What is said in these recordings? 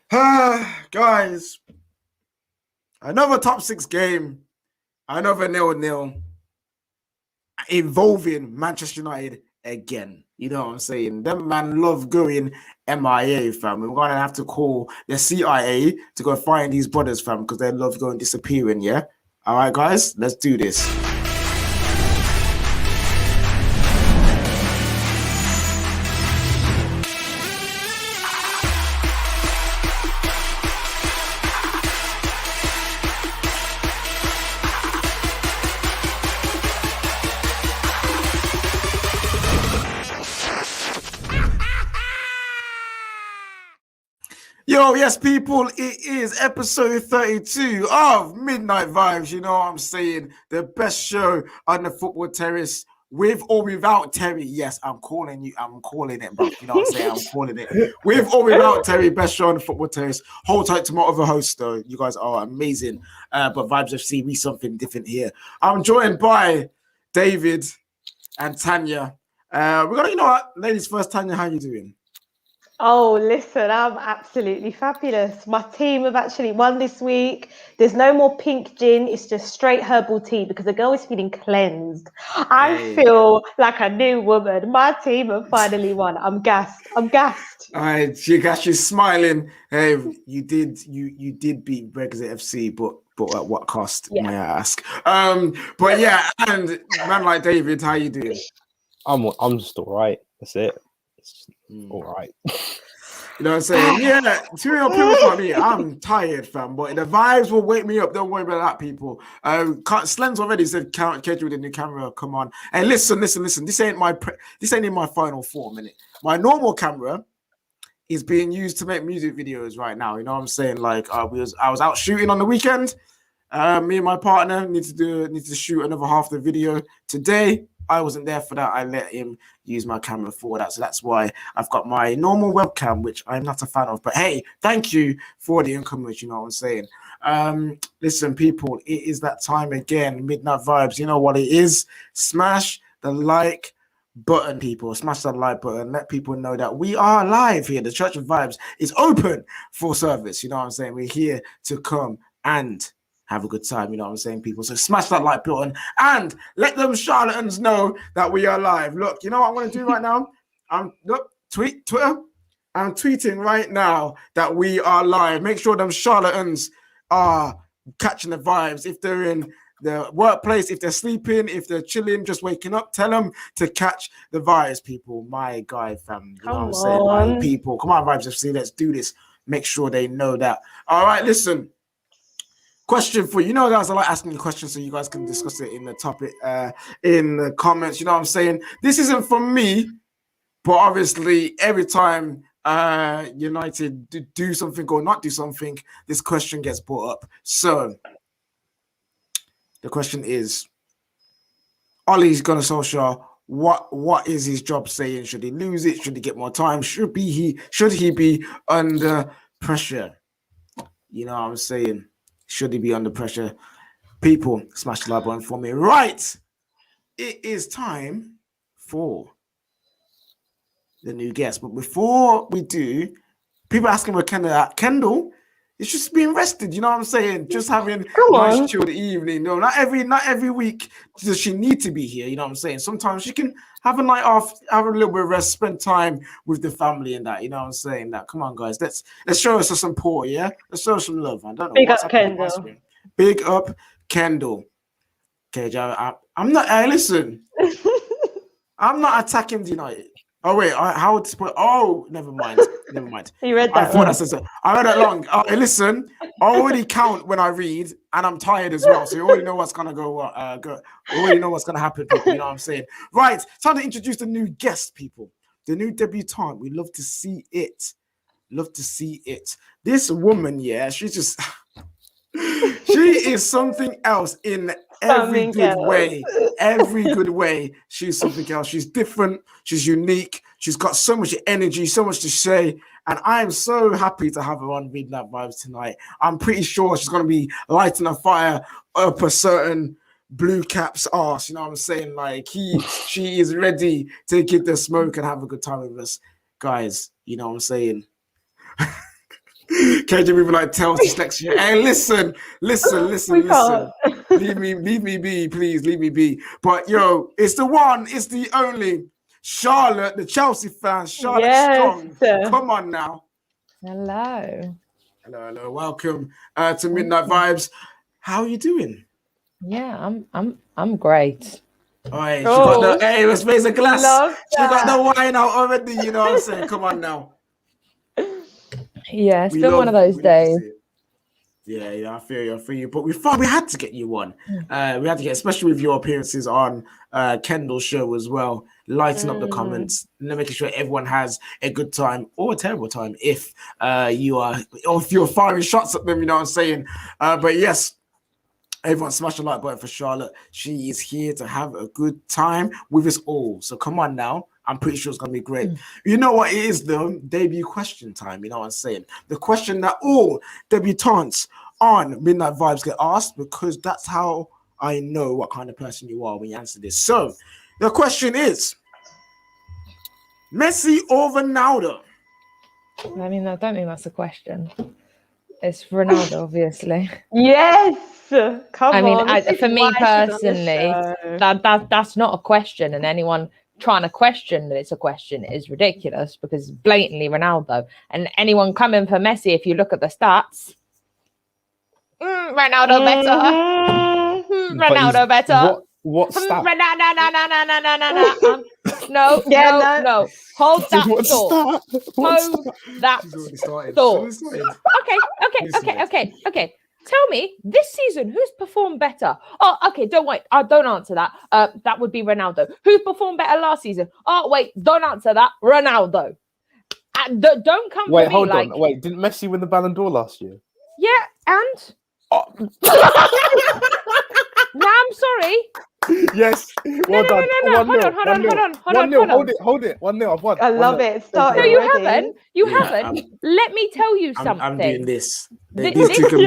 Guys, another top six game, another 0-0 involving Manchester United again. You know what I'm saying? Them man love going M.I.A, fam. We're gonna have to call the CIA to go find these brothers, fam, because they love going disappearing, yeah? All right, guys, let's do this. Yo, yes, people, it is episode 32 of Midnight Vibes. You know what I'm saying? The best show on the football terrace, with or without Terry. Yes, I'm calling it, bro. You know what I'm saying? I'm calling it. With or without Terry, best show on the football terrace. Hold tight to my other host, though. You guys are amazing. But Vibes FC, we something different here. I'm joined by David and Tanya. We're gonna, you know what? Ladies first, Tanya, how you doing? Oh, listen, I'm absolutely fabulous. My team have actually won this week. There's no more pink gin. It's just straight herbal tea because the girl is feeling cleansed. I feel like a new woman. My team have finally won. I'm gassed. All right, she's smiling. Hey, you did beat Brexit FC, but at what cost, may I ask? But yeah, and man like David, how you doing? I'm just all right. That's it. It's all right. You know what I'm saying? Yeah, people like me, I'm tired, fam. But the vibes will wake me up. Don't worry about that, people. Slen's already said catch with the new camera. Come on. And listen. This ain't in my final form, innit? My normal camera is being used to make music videos right now. You know what I'm saying? Like I was out shooting on the weekend. Me and my partner need to shoot another half the video today. I wasn't there for that. I let him use my camera for that. So that's why I've got my normal webcam, which I'm not a fan of. But hey, thank you for the encouragement, you know what I'm saying? Listen, people, it is that time again. Midnight Vibes. You know what it is? Smash the like button, people. Smash that like button. Let people know that we are live here. The Church of Vibes is open for service. You know what I'm saying? We're here to come and have a good time, you know what I'm saying, people? So smash that like button and let them charlatans know that we are live. Look, you know what I'm going to do right now? Twitter. I'm tweeting right now that we are live. Make sure them charlatans are catching the vibes. If they're in the workplace, if they're sleeping, if they're chilling, just waking up, tell them to catch the vibes, people. My guy, fam. You know what I'm saying? My people. Come on, Vibes FC. Let's do this. Make sure they know that. All right, listen. Question for you. You know, guys, I like asking you questions so you guys can discuss it in the topic, in the comments. You know what I'm saying? This isn't for me, but obviously every time United do something or not do something, this question gets brought up. So the question is, Ollie's Gunnar Solskjaer, what is his job saying? Should he lose it? Should he get more time? Should he be under pressure? You know what I'm saying? Should he be under pressure? People, smash the like button for me. Right. It is time for the new guest. But before we do, people asking where Kendall at. Kendall is just being rested. You know what I'm saying? Just having a nice chilled evening. No, not every week does she need to be here. You know what I'm saying? Sometimes she can have a night off, have a little bit of rest, spend time with the family and that. You know what I'm saying? That come on, guys. Let's show us some support, yeah? Let's show us some love. I don't know. Big up Kendall. Big up Kendall. Okay, I'm not. Listen, I'm not attacking the United. Oh wait, how would spoil? Oh, never mind. You read that? I read it long. Listen, I already count when I read, and I'm tired as well. So you already know what's gonna go. You already know what's gonna happen, people. You know what I'm saying? Right, time to introduce the new guest, people. The new debutante. We love to see it. This woman, yeah, she's just. She is something else in every good way. She's something else. She's different. She's unique. She's got so much energy, so much to say. And I am so happy to have her on Midnight Vibes tonight. I'm pretty sure she's going to be lighting a fire up a certain blue cap's ass. You know what I'm saying? Like she is ready to get the smoke and have a good time with us. Guys, you know what I'm saying? KJ moving like tails dyslexia. Hey, listen. We can't. Leave me be, please. Leave me be. But yo, it's the one, it's the only Charlotte, the Chelsea fan, Charlotte Strong. Come on now. Hello. Welcome to Midnight Vibes. How are you doing? Yeah, I'm great. All right, let's raise a glass. She got the wine out already. You know what I'm saying? Come on now. Yeah, it's been one of those days. Yeah, I feel you. But we had to get you one. We had to get, especially with your appearances on Kendall's show as well, lighting up the comments, making sure everyone has a good time or a terrible time if you're firing shots at them. You know what I'm saying? But yes. Everyone smash the like button for Charlotte. She is here to have a good time with us all. So come on now. I'm pretty sure it's going to be great. You know what it is, though? Debut question time. You know what I'm saying? The question that all debutantes on Midnight Vibes get asked, because that's how I know what kind of person you are when you answer this. So the question is, Messi or Ronaldo? I mean, I don't think that's a question. It's Ronaldo, obviously. Yes. Come on. I mean, for me personally, that's not a question, and anyone trying to question that it's a question is ridiculous because blatantly Ronaldo. And anyone coming for Messi, if you look at the stats, Ronaldo better. Ronaldo better. What stat? No. Hold that thought. Hold that thought. Okay. Tell me, this season, who's performed better? Oh, okay, don't wait. Don't answer that. That would be Ronaldo. Who performed better last season? Oh, wait, don't answer that. Ronaldo. Don't come Wait, for me. hold on. Wait, didn't Messi win the Ballon d'Or last year? Yeah, and? No, I'm sorry. Yes. Well done. No. Hold on. Hold it. 1-0. I've won. I love it. Started no, you already. haven't. You haven't. Let me tell you something. I'm doing this. This Ballon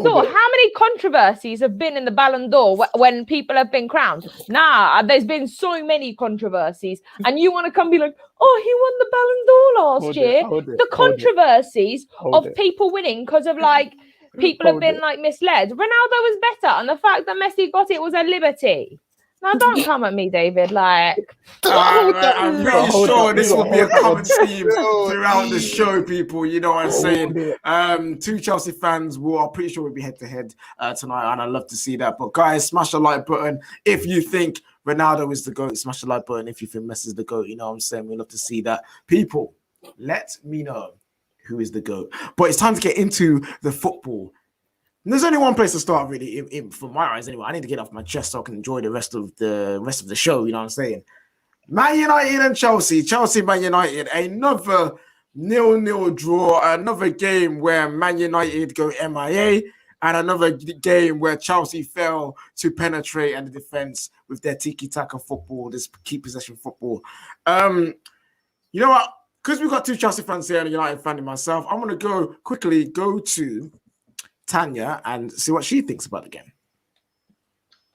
d'Or, how many controversies have been in the Ballon d'Or when people have been crowned? There's been so many controversies, and you want to come be like, oh, he won the Ballon d'Or last year. The controversies of people winning because of people have been misled. Ronaldo was better, and the fact that Messi got it was a liberty. Now, don't come at me, David. I'm pretty sure this will be a common theme throughout the show, people. You know what I'm saying? Two Chelsea fans I'm pretty sure we'll be head to head tonight, and I'd love to see that. But guys, smash the like button if you think Ronaldo is the GOAT. Smash the like button if you think Messi is the GOAT. You know what I'm saying? We'd love to see that. People, let me know who is the GOAT. But it's time to get into the football. And there's only one place to start, really, from my eyes anyway. I need to get off my chest so I can enjoy the rest of the show. You know what I'm saying? Man United and Chelsea, Man United, another 0-0 draw, another game where Man United go M.I.A, and another game where Chelsea fail to penetrate and the defense with their tiki-taka football, this key possession football. You know what? Because we've got two Chelsea fans here and a United fan in myself, I'm going to quickly go to Tanya and see what she thinks about the game.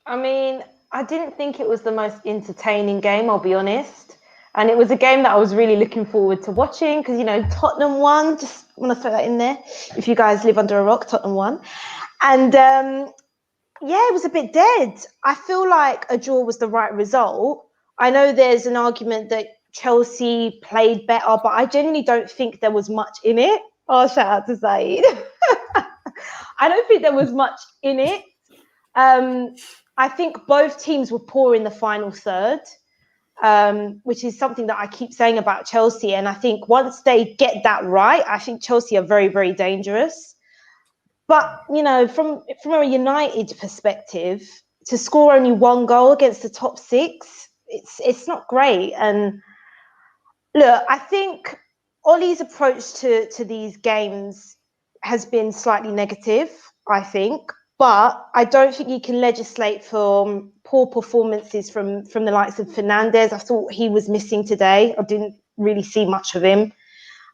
I mean, I didn't think it was the most entertaining game, I'll be honest. And it was a game that I was really looking forward to watching because, Tottenham won. Just want to throw that in there. If you guys live under a rock, Tottenham won. And, it was a bit dead. I feel like a draw was the right result. I know there's an argument that Chelsea played better, but I genuinely don't think there was much in it. Oh, shout out to Zaid. I don't think there was much in it. I think both teams were poor in the final third, which is something that I keep saying about Chelsea. And I think once they get that right, I think Chelsea are very, very dangerous. But, from a United perspective, to score only one goal against the top six, it's not great. And look, I think Ollie's approach to these games has been slightly negative, I think, but I don't think you can legislate for poor performances from the likes of Fernandes. I thought he was missing today. I didn't really see much of him.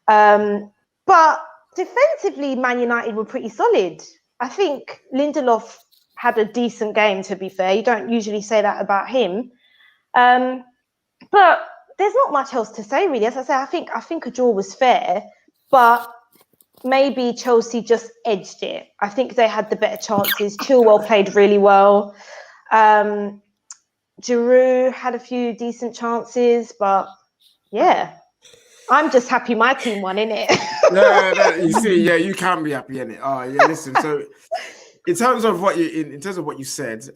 But defensively, Man United were pretty solid. I think Lindelof had a decent game, to be fair. You don't usually say that about him. But there's not much else to say, really. As I say, I think a draw was fair, but maybe Chelsea just edged it. I think they had the better chances. Chilwell played really well. Giroud had a few decent chances, but yeah, I'm just happy my team won, innit? You see, you can be happy, innit? Oh, yeah, listen. So, in terms of what you said,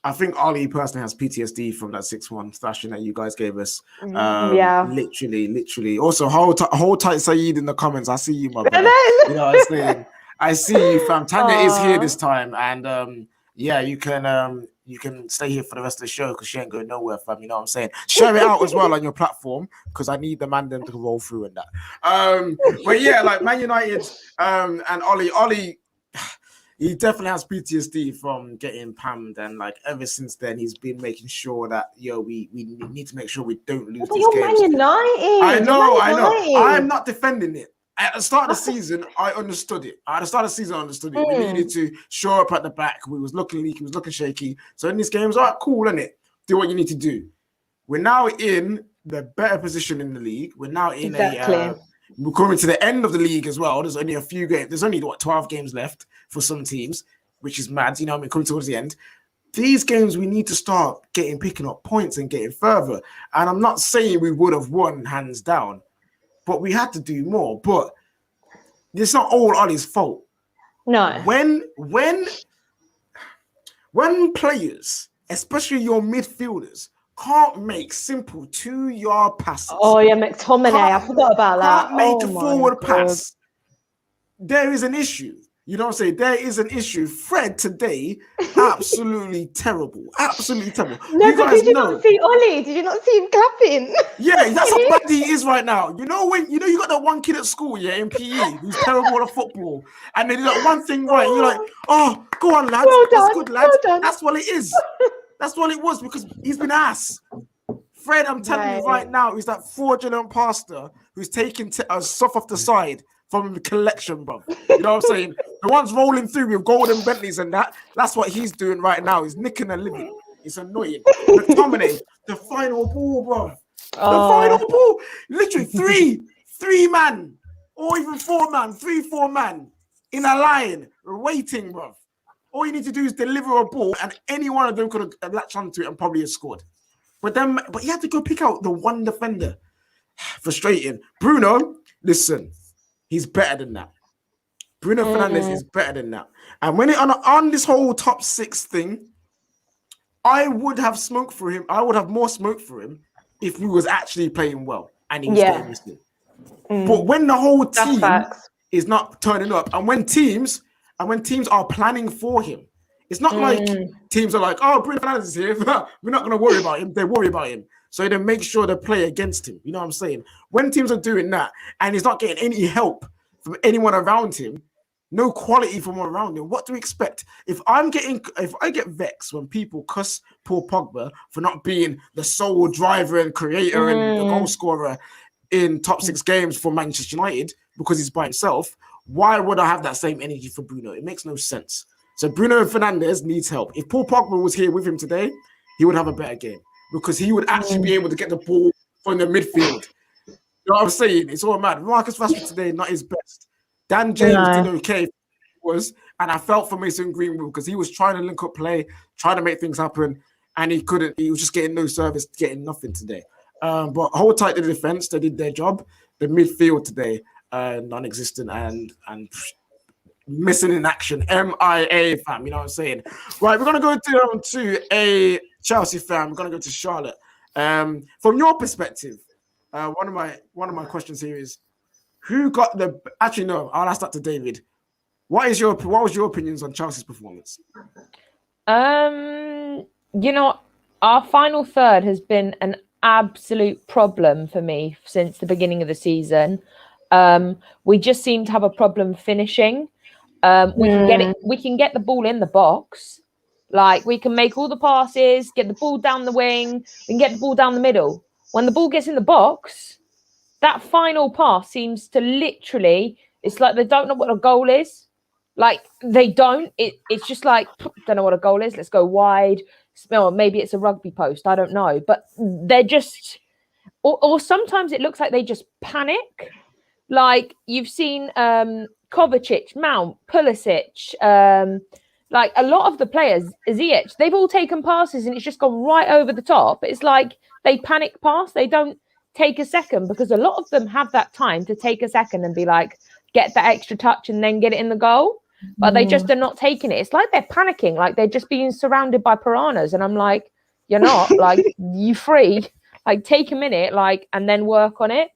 I think Ollie personally has PTSD from that 6-1 thrashing that you guys gave us. Literally. Also, hold tight, Saeed, in the comments. I see you, my brother. You know what I'm saying? I see you, fam. Tanya is here this time, and you can stay here for the rest of the show because she ain't going nowhere, fam. You know what I'm saying? Share it out as well on your platform because I need the man them to roll through in that. But yeah, like Man United and Ollie. He definitely has PTSD from getting pammed, and like ever since then, he's been making sure that we need to make sure we don't lose these games. Man United. I know. I'm not defending it. At the start of the season, I understood it. We needed to shore up at the back. We was looking leaky, was looking shaky. So in these games, all right, cool, innit? Do what you need to do. We're now in the better position in the league. We're now in we're coming to the end of the league as well. There's only a few games. There's only 12 games left for some teams, which is mad. You know what I mean? Coming towards the end. These games, we need to start picking up points and getting further. And I'm not saying we would have won hands down, but we had to do more. But it's not all Ollie's fault. No. When players, especially your midfielders, can't make simple 2-yard passes. Oh yeah, McTominay. I forgot about that. Can't make a forward pass. There is an issue. You know what I'm saying? There is an issue. Fred today, absolutely terrible. Absolutely terrible. No, you guys did you not see Ollie? Did you not see him clapping? Yeah, that's how bad he is right now. You know when you got that one kid at school, in PE, who's terrible at football, and they do that one thing right, and you're like, oh, go on, lads. That's good, lads. That's what it is. That's what it was, because he's been ass. Fred, I'm telling you right now, he's that fraudulent pastor who's taking stuff off the side from the collection, bro. You know what I'm saying? The ones rolling through with golden Bentleys and that's what he's doing right now. He's nicking a living. It's annoying. McTominay, the final ball, bro. The final ball. Literally three man, or even 4 man, 3-4 man in a line waiting, bro. All you need to do is deliver a ball, and any one of them could have latched onto it and probably have scored. But you had to go pick out the one defender. Frustrating. Bruno, listen, he's better than that. Bruno Fernandes is better than that. And when on this whole top 6 thing, I would have smoke for him. I would have more smoke for him if he was actually playing well and he was getting listed. But when the whole team is not turning up, and when teams are planning for him, it's not like teams are like, oh, Bruno Fernandes is here. We're not going to worry about him. They worry about him. So they make sure they play against him. You know what I'm saying? When teams are doing that and he's not getting any help from anyone around him, no quality from around him, what do we expect? If I get vexed when people cuss Paul Pogba for not being the sole driver and creator and the goal scorer in top 6 games for Manchester United because he's by himself, why would I have that same energy for Bruno? It makes no sense. So Bruno Fernandes needs help. If Paul Pogba was here with him today, he would have a better game because he would actually be able to get the ball from the midfield. You know what I'm saying? It's all mad. Marcus Rashford today, not his best. Dan James did okay, and I felt for Mason Greenwood because he was trying to link up play, trying to make things happen, and he couldn't. He was just getting no service, getting nothing today. But hold tight to the defense. They did their job. The midfield today, non-existent and missing in action. M.I.A. fam, you know what I'm saying? Right, we're gonna go to a Chelsea fan. We're gonna go to Charlotte. From your perspective, one of my questions here is, who got the? Actually, no. I'll ask that to David. What was your opinions on Chelsea's performance? Our final third has been an absolute problem for me since the beginning of the season. We just seem to have a problem finishing. We can get the ball in the box, like we can make all the passes, get the ball down the wing, we can get the ball down the middle. When the ball gets in the box, that final pass seems to literally, it's like they don't know what a goal is. Like they don't. It's just like, don't know what a goal is. Let's go wide. Maybe it's a rugby post. I don't know. But they're just, or sometimes it looks like they just panic. Like you've seen Kovacic, Mount, Pulisic, like a lot of the players, Ziyech, they've all taken passes and it's just gone right over the top. It's like they panic pass. They don't take a second because a lot of them have that time to take a second and be like, get that extra touch and then get it in the goal. But they just are not taking it. It's like they're panicking, like they're just being surrounded by piranhas. And I'm like, you're not, like, you free, like take a minute, like, and then work on it.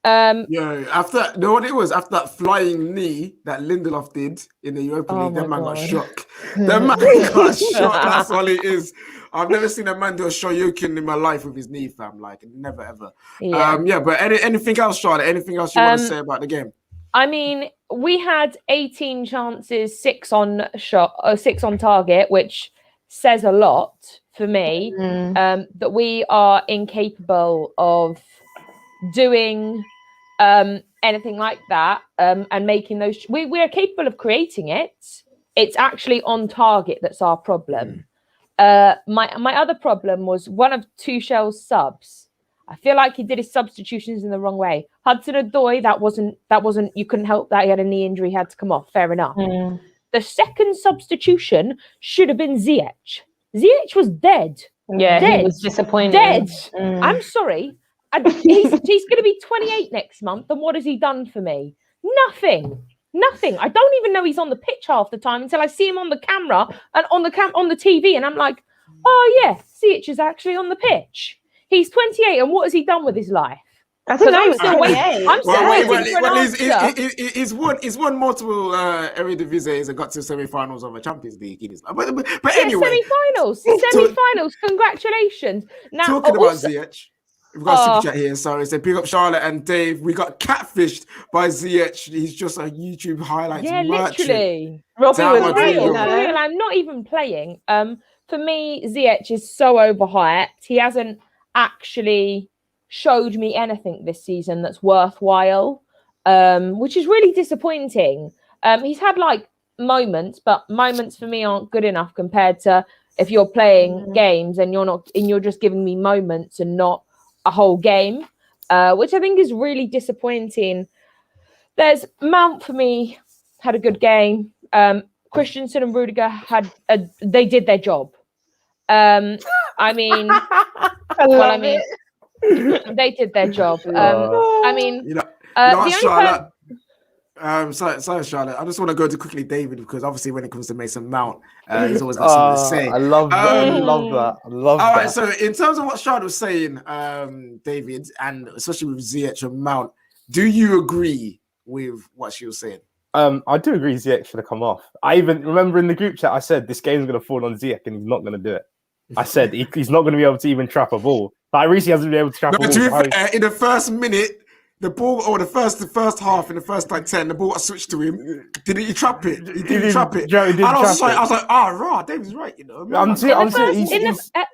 After you know what it was after that flying knee that Lindelof did in the Europa League, that man got shocked. That man got shocked. That's all it is. I've never seen a man do a shoryuken in my life with his knee, fam. Like never ever. But anything else, Charlotte? Anything else you want to say about the game? I mean, we had 18 chances, 6 on target, which says a lot for me. That we are incapable of doing anything like that and making those. We are capable of creating it. It's actually on target that's our problem. My other problem was one of Tuchel's subs. I feel like he did his substitutions in the wrong way. Hudson-Odoi, that wasn't. You couldn't help that he had a knee injury, he had to come off. Fair enough. The second substitution should have been Ziyech. Ziyech was dead. Yeah, dead. He was disappointed. Dead. I'm sorry. He's going to be 28 next month, and what has he done for me? Nothing. I don't even know he's on the pitch half the time until I see him on the camera and on the TV, and I'm like, oh yeah, Ziyech is actually on the pitch. He's 28, and what has he done with his life? I think I'm still waiting. I'm still waiting for an answer. He's won multiple Eredivisie and got to semi-finals of a Champions League in his life. But anyway, semi-finals. Congratulations. Now, talking about Ziyech. We've got a super chat here. Sorry, so pick up Charlotte and Dave. We got catfished by Ziyech. He's just a YouTube highlights. Yeah, literally. Robbie was real. I'm not even playing. For me, Ziyech is so overhyped. He hasn't actually showed me anything this season that's worthwhile, which is really disappointing. He's had like moments, but moments for me aren't good enough compared to if you're playing games and you're just giving me moments and not a whole game, which I think is really disappointing. There's Mount for me had a good game. Christensen and Rudiger they did their job. I mean, they did their job. Sorry, Charlotte. I just want to go to quickly David because obviously when it comes to Mason Mount, he's always got something to say. I love that. All right, so in terms of what Charlotte was saying, David, and especially with Ziyech and Mount, do you agree with what she was saying? I do agree Ziyech should have come off. I even remember in the group chat I said this game's going to fall on Ziyech and he's not going to do it. I said he's not going to be able to even trap a ball. Like Reece hasn't been able to trap a ball. In the first minute, the ball, or the first half, in the first like 10, the ball got switched to him. Didn't he trap it? He didn't trap it. I was like, David's right, you know.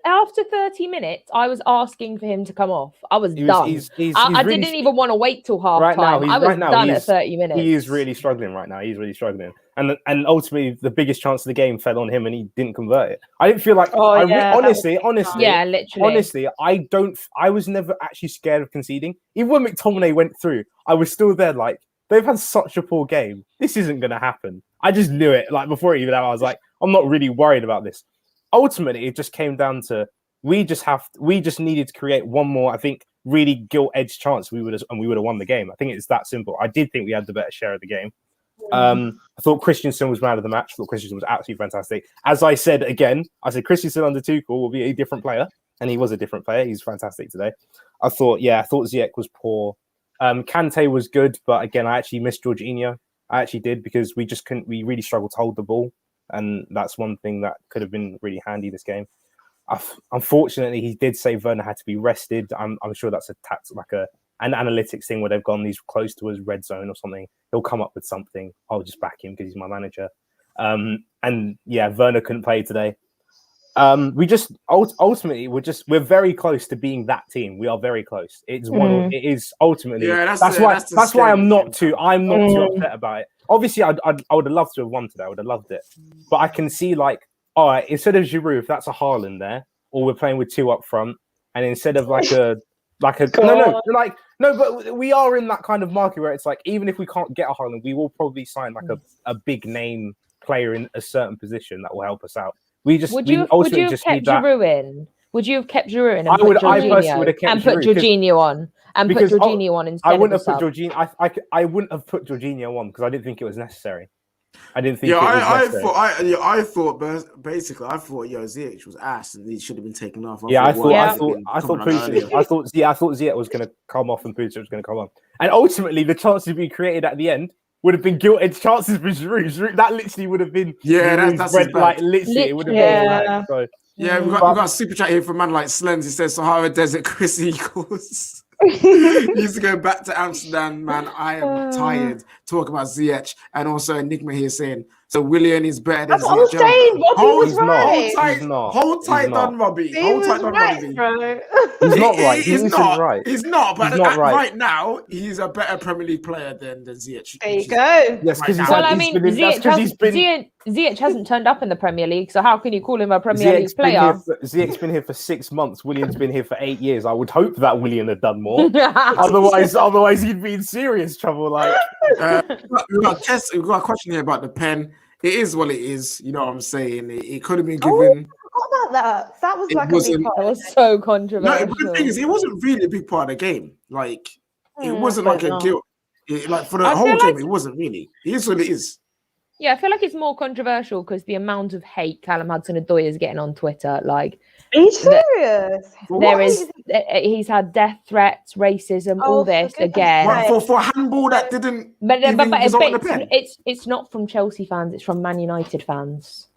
After 30 minutes, I was asking for him to come off. I was done. I didn't even want to wait till half time. I was done at 30 minutes. He is really struggling right now. He's really struggling. And ultimately, the biggest chance of the game fell on him, and he didn't convert it. I didn't feel like. Honestly, yeah, literally. Honestly, I was never actually scared of conceding. Even when McTominay went through, I was still there. Like they've had such a poor game. This isn't going to happen. I just knew it. Like before it even happened, I was like, I'm not really worried about this. Ultimately, it just came down to we just needed to create one more. I think really gilt-edged chance. We would have won the game. I think it's that simple. I did think we had the better share of the game. I thought Christensen was man of the match. I thought Christensen was absolutely fantastic. As I said again, Christensen under Tuchel will be a different player, and he was a different player. He's fantastic today. I thought Ziyech was poor. Kante was good, but again, I actually missed Jorginho. I actually did because we just couldn't. We really struggled to hold the ball, and that's one thing that could have been really handy this game. Unfortunately, he did say Werner had to be rested. I'm sure that's an analytics thing where they've gone these close to his red zone or something. He'll come up with something. I'll just back him because he's my manager. Werner couldn't play today. We just ultimately we're very close to being that team. We are very close. It's one. It is ultimately. Yeah, that's why I'm not too upset about it. Obviously, I would have loved to have won today. I would have loved it. But I can see like, all right, instead of Giroud, if that's a Haaland there, or we're playing with two up front, and instead of like a Like but we are in that kind of market where it's like, even if we can't get a Haaland, we will probably sign like a big name player in a certain position that will help us out. Would you have kept Giroud in? Would you have kept Giroud in and put Jorginho on? And put Jorginho on instead. I wouldn't have put Jorginho. I wouldn't have put Jorginho on because I didn't think it was necessary. I didn't think it was necessary. I thought Ziyech was ass and he should have been taken off. I thought Ziyech was going to come off and Pulisic was going to come on. And ultimately, the chances we created at the end would have been guilty chances for Giroud. That literally would have been that's like literally it would have been like, so. Yeah, we got a super chat here from a man like Slens. He says Sahara Desert Chris equals. He used to go back to Amsterdam, man. I am tired talking about Ziyech, and also Enigma here saying so Willian is better than That's what I'm saying. Robbie was right. Hold tight, Don Robbie. He's not right. He's not. But right now, he's a better Premier League player than Ziyech. There you go. Yes, because Ziyech hasn't turned up in the Premier League, so how can you call him a Premier League player? Ziyech's been here for 6 months. Willian's been here for 8 years. I would hope that Willian had done more. Otherwise, he'd be in serious trouble. Like, we've got a question here about the pen. It is what it is. You know what I'm saying? It could have been given. What about that? That was like a big part. That was so controversial. No, but the thing is, it wasn't really a big part of the game. Like, it wasn't like a guilt. Like for the whole game, it wasn't really. It is what it is. Yeah, I feel like it's more controversial because the amount of hate Callum Hudson-Odoi is getting on Twitter. Like, are you serious? He's had death threats, racism, all this again. For handball that didn't. But it's not from Chelsea fans. It's from Man United fans.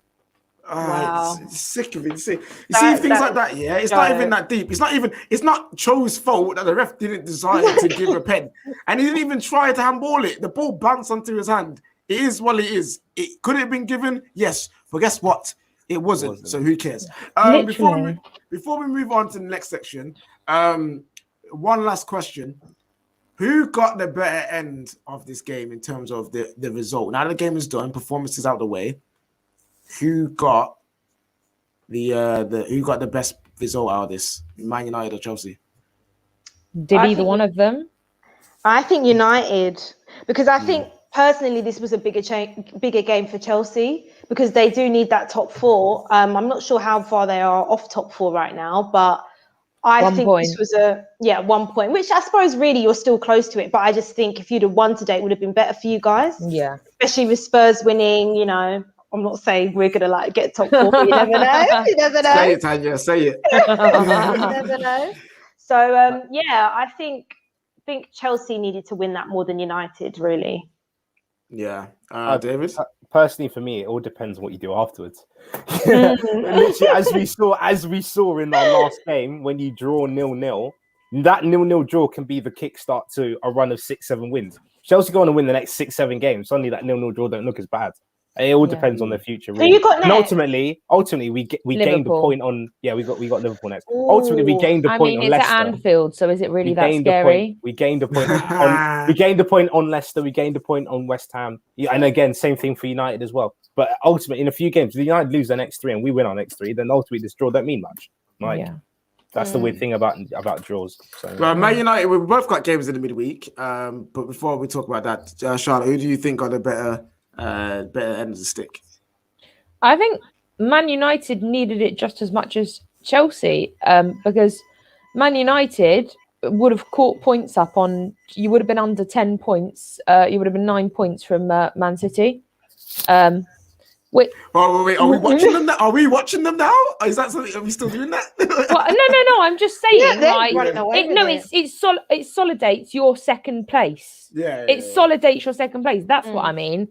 Wow. It's sick of it. You see things like that, yeah? It's not even that deep. It's not Cho's fault that the ref didn't decide to give a pen. And he didn't even try to handball it. The ball bounced onto his hand. It is what it is. It could have been given, yes. But guess what? It wasn't. So who cares? Before we move on to the next section, one last question. Who got the better end of this game in terms of the result? Now the game is done, performance is out of the way. Who got the best result out of this? Man United or Chelsea? Did either one of them? I think United, because I think personally this was a bigger game for Chelsea because they do need that top four. I'm not sure how far they are off top four right now, but I think this was 1 point, which I suppose really you're still close to it. But I just think if you'd have won today, it would have been better for you guys. Yeah, especially with Spurs winning. You know, I'm not saying we're gonna get top four. But you never know. You never know. Say it, Tanya. Say it. You never know. So I think Chelsea needed to win that more than United, really. Yeah, David. Personally, for me, it all depends on what you do afterwards. Literally, as we saw in our last game, when you draw 0-0, that 0-0 draw can be the kickstart to a run of 6-7 wins. Chelsea go on to win the next 6-7 games. Suddenly, that 0-0 draw don't look as bad. It all depends on their future. Really. So you got next. And ultimately, we gained a point on. Yeah, we got Liverpool next. Ooh. Ultimately, we gained a point on Leicester. It's at Anfield, so is it really that scary? We gained a point. We gained a point on Leicester. We gained a point on West Ham. Yeah, and again, same thing for United as well. But ultimately, in a few games, if United lose their next 3 and we win our next 3, then ultimately this draw don't mean much. That's the weird thing about draws. So, well, Man United, we've both got games in the midweek. But before we talk about that, Charlotte, who do you think got the better end of the stick? I think Man United needed it just as much as Chelsea, because Man United would have caught points up on. You would have been under 10 points. You would have been 9 points from Man City. Wait, are we watching them now? Are we watching them now? Is that something? Are we still doing that? Well, no. I'm just saying, it solidates your second place. It solidates your second place. That's what I mean.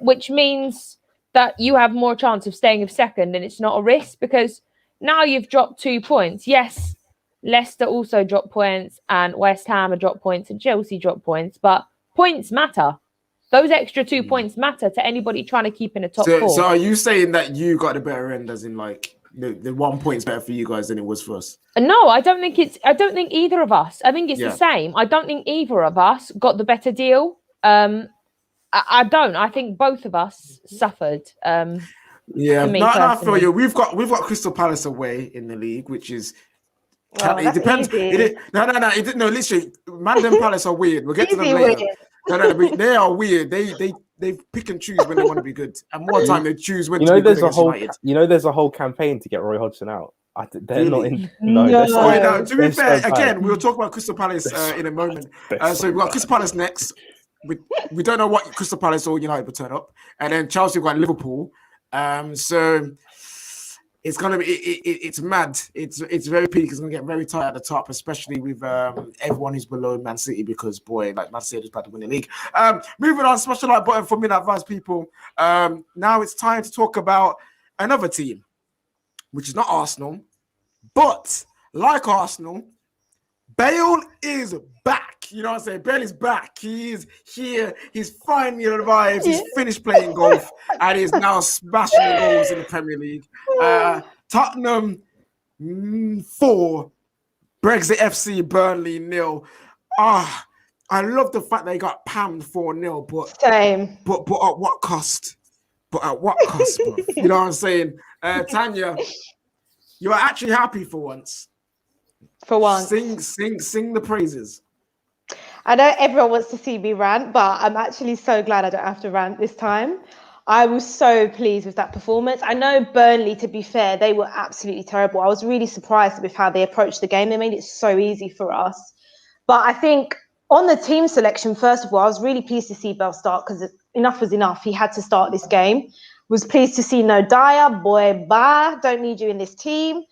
Which means that you have more chance of staying of second, and it's not a risk because now you've dropped 2 points. Yes, Leicester also dropped points, and West Ham have dropped points, and Chelsea dropped points, but points matter. Those extra 2 points matter to anybody trying to keep in a top four. So are you saying that you got the better end, as in like the 1 point's better for you guys than it was for us? No, I don't think either of us. I think it's the same. I don't think either of us got the better deal. I don't. I think both of us suffered. I feel you. We've got Crystal Palace away in the league, which is It depends. No. Literally, Man and Palace are weird. We'll get to them later. No. They are weird. They pick and choose when they want to be good, and more time they choose when to be good against United. There's a whole campaign to get Roy Hodgson out. They're not in. No. To be fair, again, we'll talk about Crystal Palace in a moment. So we've got Crystal Palace next. We don't know what Crystal Palace or United will turn up, and then Chelsea have got Liverpool. So it's gonna be it's mad. It's very peak. It's gonna get very tight at the top, especially with everyone who's below Man City, because boy, like Man City is about to win the league. Moving on, smash the like button for Midnight Vibes, people. Now it's time to talk about another team, which is not Arsenal, but like Arsenal, Bale is back. You know what I'm saying? Bale is back. He is here. He's finally arrived. He's finished playing golf and he's now smashing goals in the Premier League. Tottenham 4, Brexit FC, Burnley 0. I love the fact they got pammed 4-0, but same. But at what cost? But at what cost, bro? You know what I'm saying? Tanya, you are actually happy for once. For once. Sing the praises. I know everyone wants to see me rant, but I'm actually so glad I don't have to rant this time. I was so pleased with that performance. I know Burnley, to be fair, they were absolutely terrible. I was really surprised with how they approached the game. They made it so easy for us. But I think on the team selection, first of all, I was really pleased to see Bale start, because enough was enough. He had to start this game. Was pleased to see no Dyer. Boy, don't need you in this team.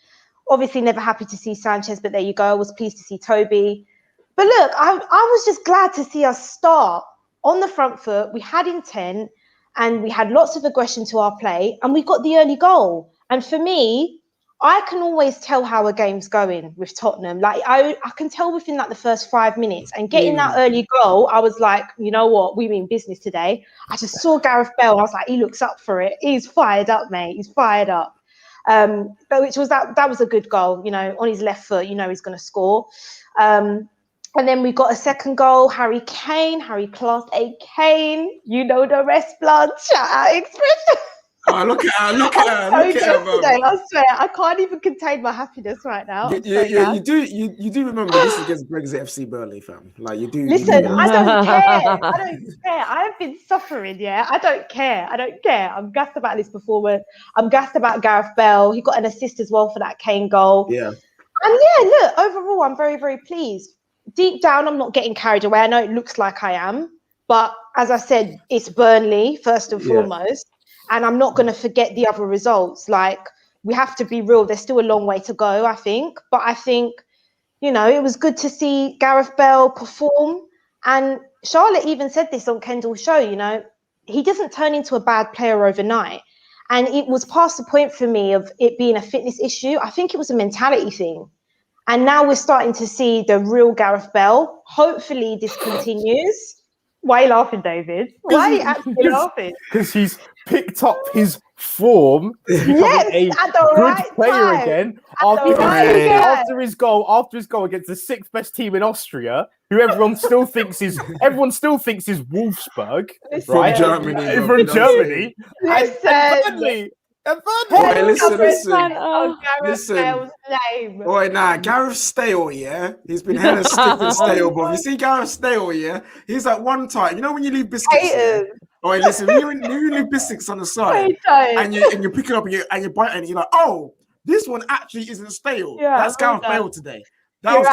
Obviously, never happy to see Sanchez, but there you go. I was pleased to see Toby. But look, I was just glad to see us start on the front foot. We had intent and we had lots of aggression to our play, and we got the early goal. And for me, I can always tell how a game's going with Tottenham. Like I can tell within like the first 5 minutes, and getting that early goal, I was like, you know what, we mean business today. I just saw Gareth Bale. I was like, he looks up for it. He's fired up, mate. He's fired up. But which was that was a good goal, you know, on his left foot, you know, he's going to score. And then we got a second goal, Harry Class A Kane, you know the rest, blood. Shout out expression. Oh, look at her, bro. I swear, I can't even contain my happiness right now. You do remember this is against Brexit FC Burnley, fam. Like you do. Listen, I don't care. I have been suffering, yeah. I don't care. I'm gassed about this performance. I'm gassed about Gareth Bale. He got an assist as well for that Kane goal. Yeah. And yeah, look, overall, I'm very, very pleased. Deep down, I'm not getting carried away. I know it looks like I am, but as I said, it's Burnley first and foremost, and I'm not going to forget the other results. Like, we have to be real. There's still a long way to go, I think. But I think, you know, it was good to see Gareth Bale perform. And Charlotte even said this on Kendall's show, you know, he doesn't turn into a bad player overnight. And it was past the point for me of it being a fitness issue. I think it was a mentality thing. And now we're starting to see the real Gareth Bale. Hopefully this continues. Why are you laughing, David? Why are you actually laughing? Because he's picked up his form to become a good player again after his goal against the 6th best team in Austria, who everyone still thinks is Wolfsburg, right? From Germany. And listen. Listen. Boy, Gareth Stale, yeah? He's been hella stiff and stale, but you see Gareth Stale, yeah? He's like one time. You know when you leave biscuits? Listen, when you leave biscuits on the side and you pick it up and you bite it and you're like, oh, this one actually isn't stale. Yeah, that's Gareth Bale today. That was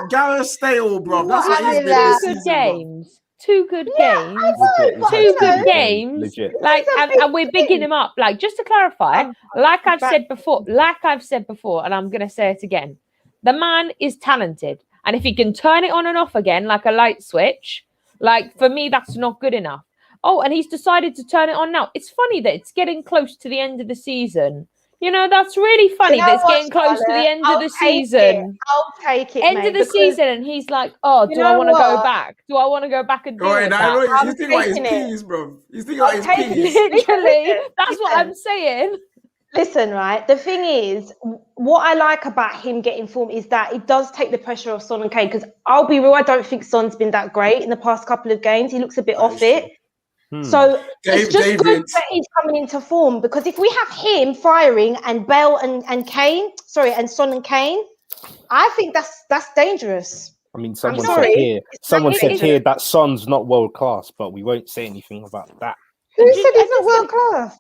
Gareth Stale, bro. That's what he's been this season, Two good games. Legit. Like, and we're bigging him up. Like, just to clarify, like I've said before, and I'm going to say it again, the man is talented. And if he can turn it on and off again, like a light switch, like, for me, that's not good enough. Oh, and he's decided to turn it on now. It's funny that it's getting close to the end of the season. You know, that's really funny that it's getting close to the end of the season. I'll take it, End of the season, and he's like, oh, do I want to go back? Do I want to go back and do that? You think about his peas, bro. You think about his peas. Literally, that's what I'm saying. Listen, right? The thing is, what I like about him getting form is that it does take the pressure off Son and Kane. Because I'll be real, I don't think Son's been that great in the past couple of games. He looks a bit off it. So it's just David. good that he's coming into form, because if we have him firing and Bale and Kane, and Son and Kane, I think that's dangerous. I mean, someone sorry. said here that Son's not world class, but we won't say anything about that. Who said he's not world class?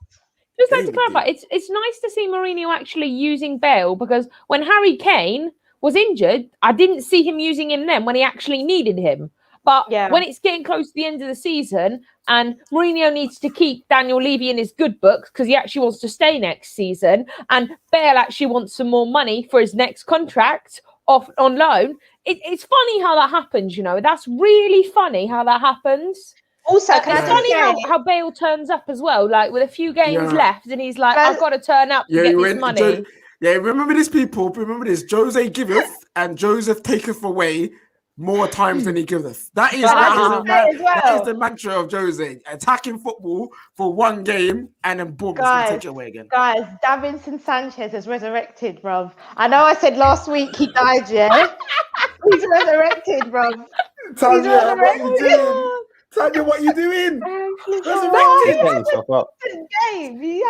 Just like to clarify, it's nice to see Mourinho actually using Bale, because when Harry Kane was injured, I didn't see him using him then when he actually needed him. But when it's getting close to the end of the season and Mourinho needs to keep Daniel Levy in his good books because he actually wants to stay next season, and Bale actually wants some more money for his next contract on loan, it's funny how that happens, That's really funny how that happens. Also, it's funny how Bale turns up as well, like with a few games left, and he's like, I've got to turn up to get this money. Remember this, people. Remember this. Jose giveth and Joseph taketh away more times than he giveth. That is the mantra of Jose. Attacking football for one game and then boom, it's going to take it away again. Guys, Davinson Sanchez has resurrected, bruv. I know I said last week he died, yeah? He's resurrected, bruv. Tanya, what you doing? Tanya, what you doing?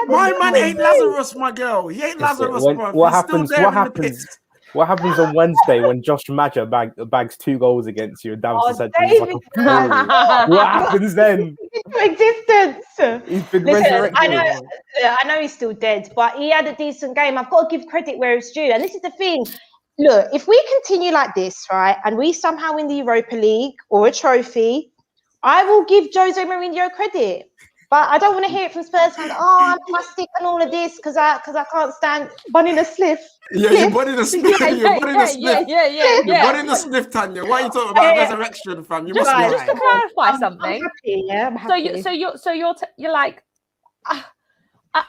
My man ain't Lazarus, my girl. He ain't Lazarus, bro. What happens on Wednesday when Josh Maja bags 2 goals against you and Davinson Sanchez is like what happens then? Existence. He's been resurrected. I know he's still dead, but he had a decent game. I've got to give credit where it's due. And this is the thing. Look, if we continue like this, right, and we somehow win the Europa League or a trophy, I will give Jose Mourinho credit. But I don't want to hear it from Spurs fans. I'm plastic and all of this because I can't stand bunning a sliff. Yeah, you're bunning a spliff. You're bunning a spliff. You're bunning a spliff, Tanya. Why are you talking about resurrection, fam? You must be just to clarify something. I'm happy. So you're like,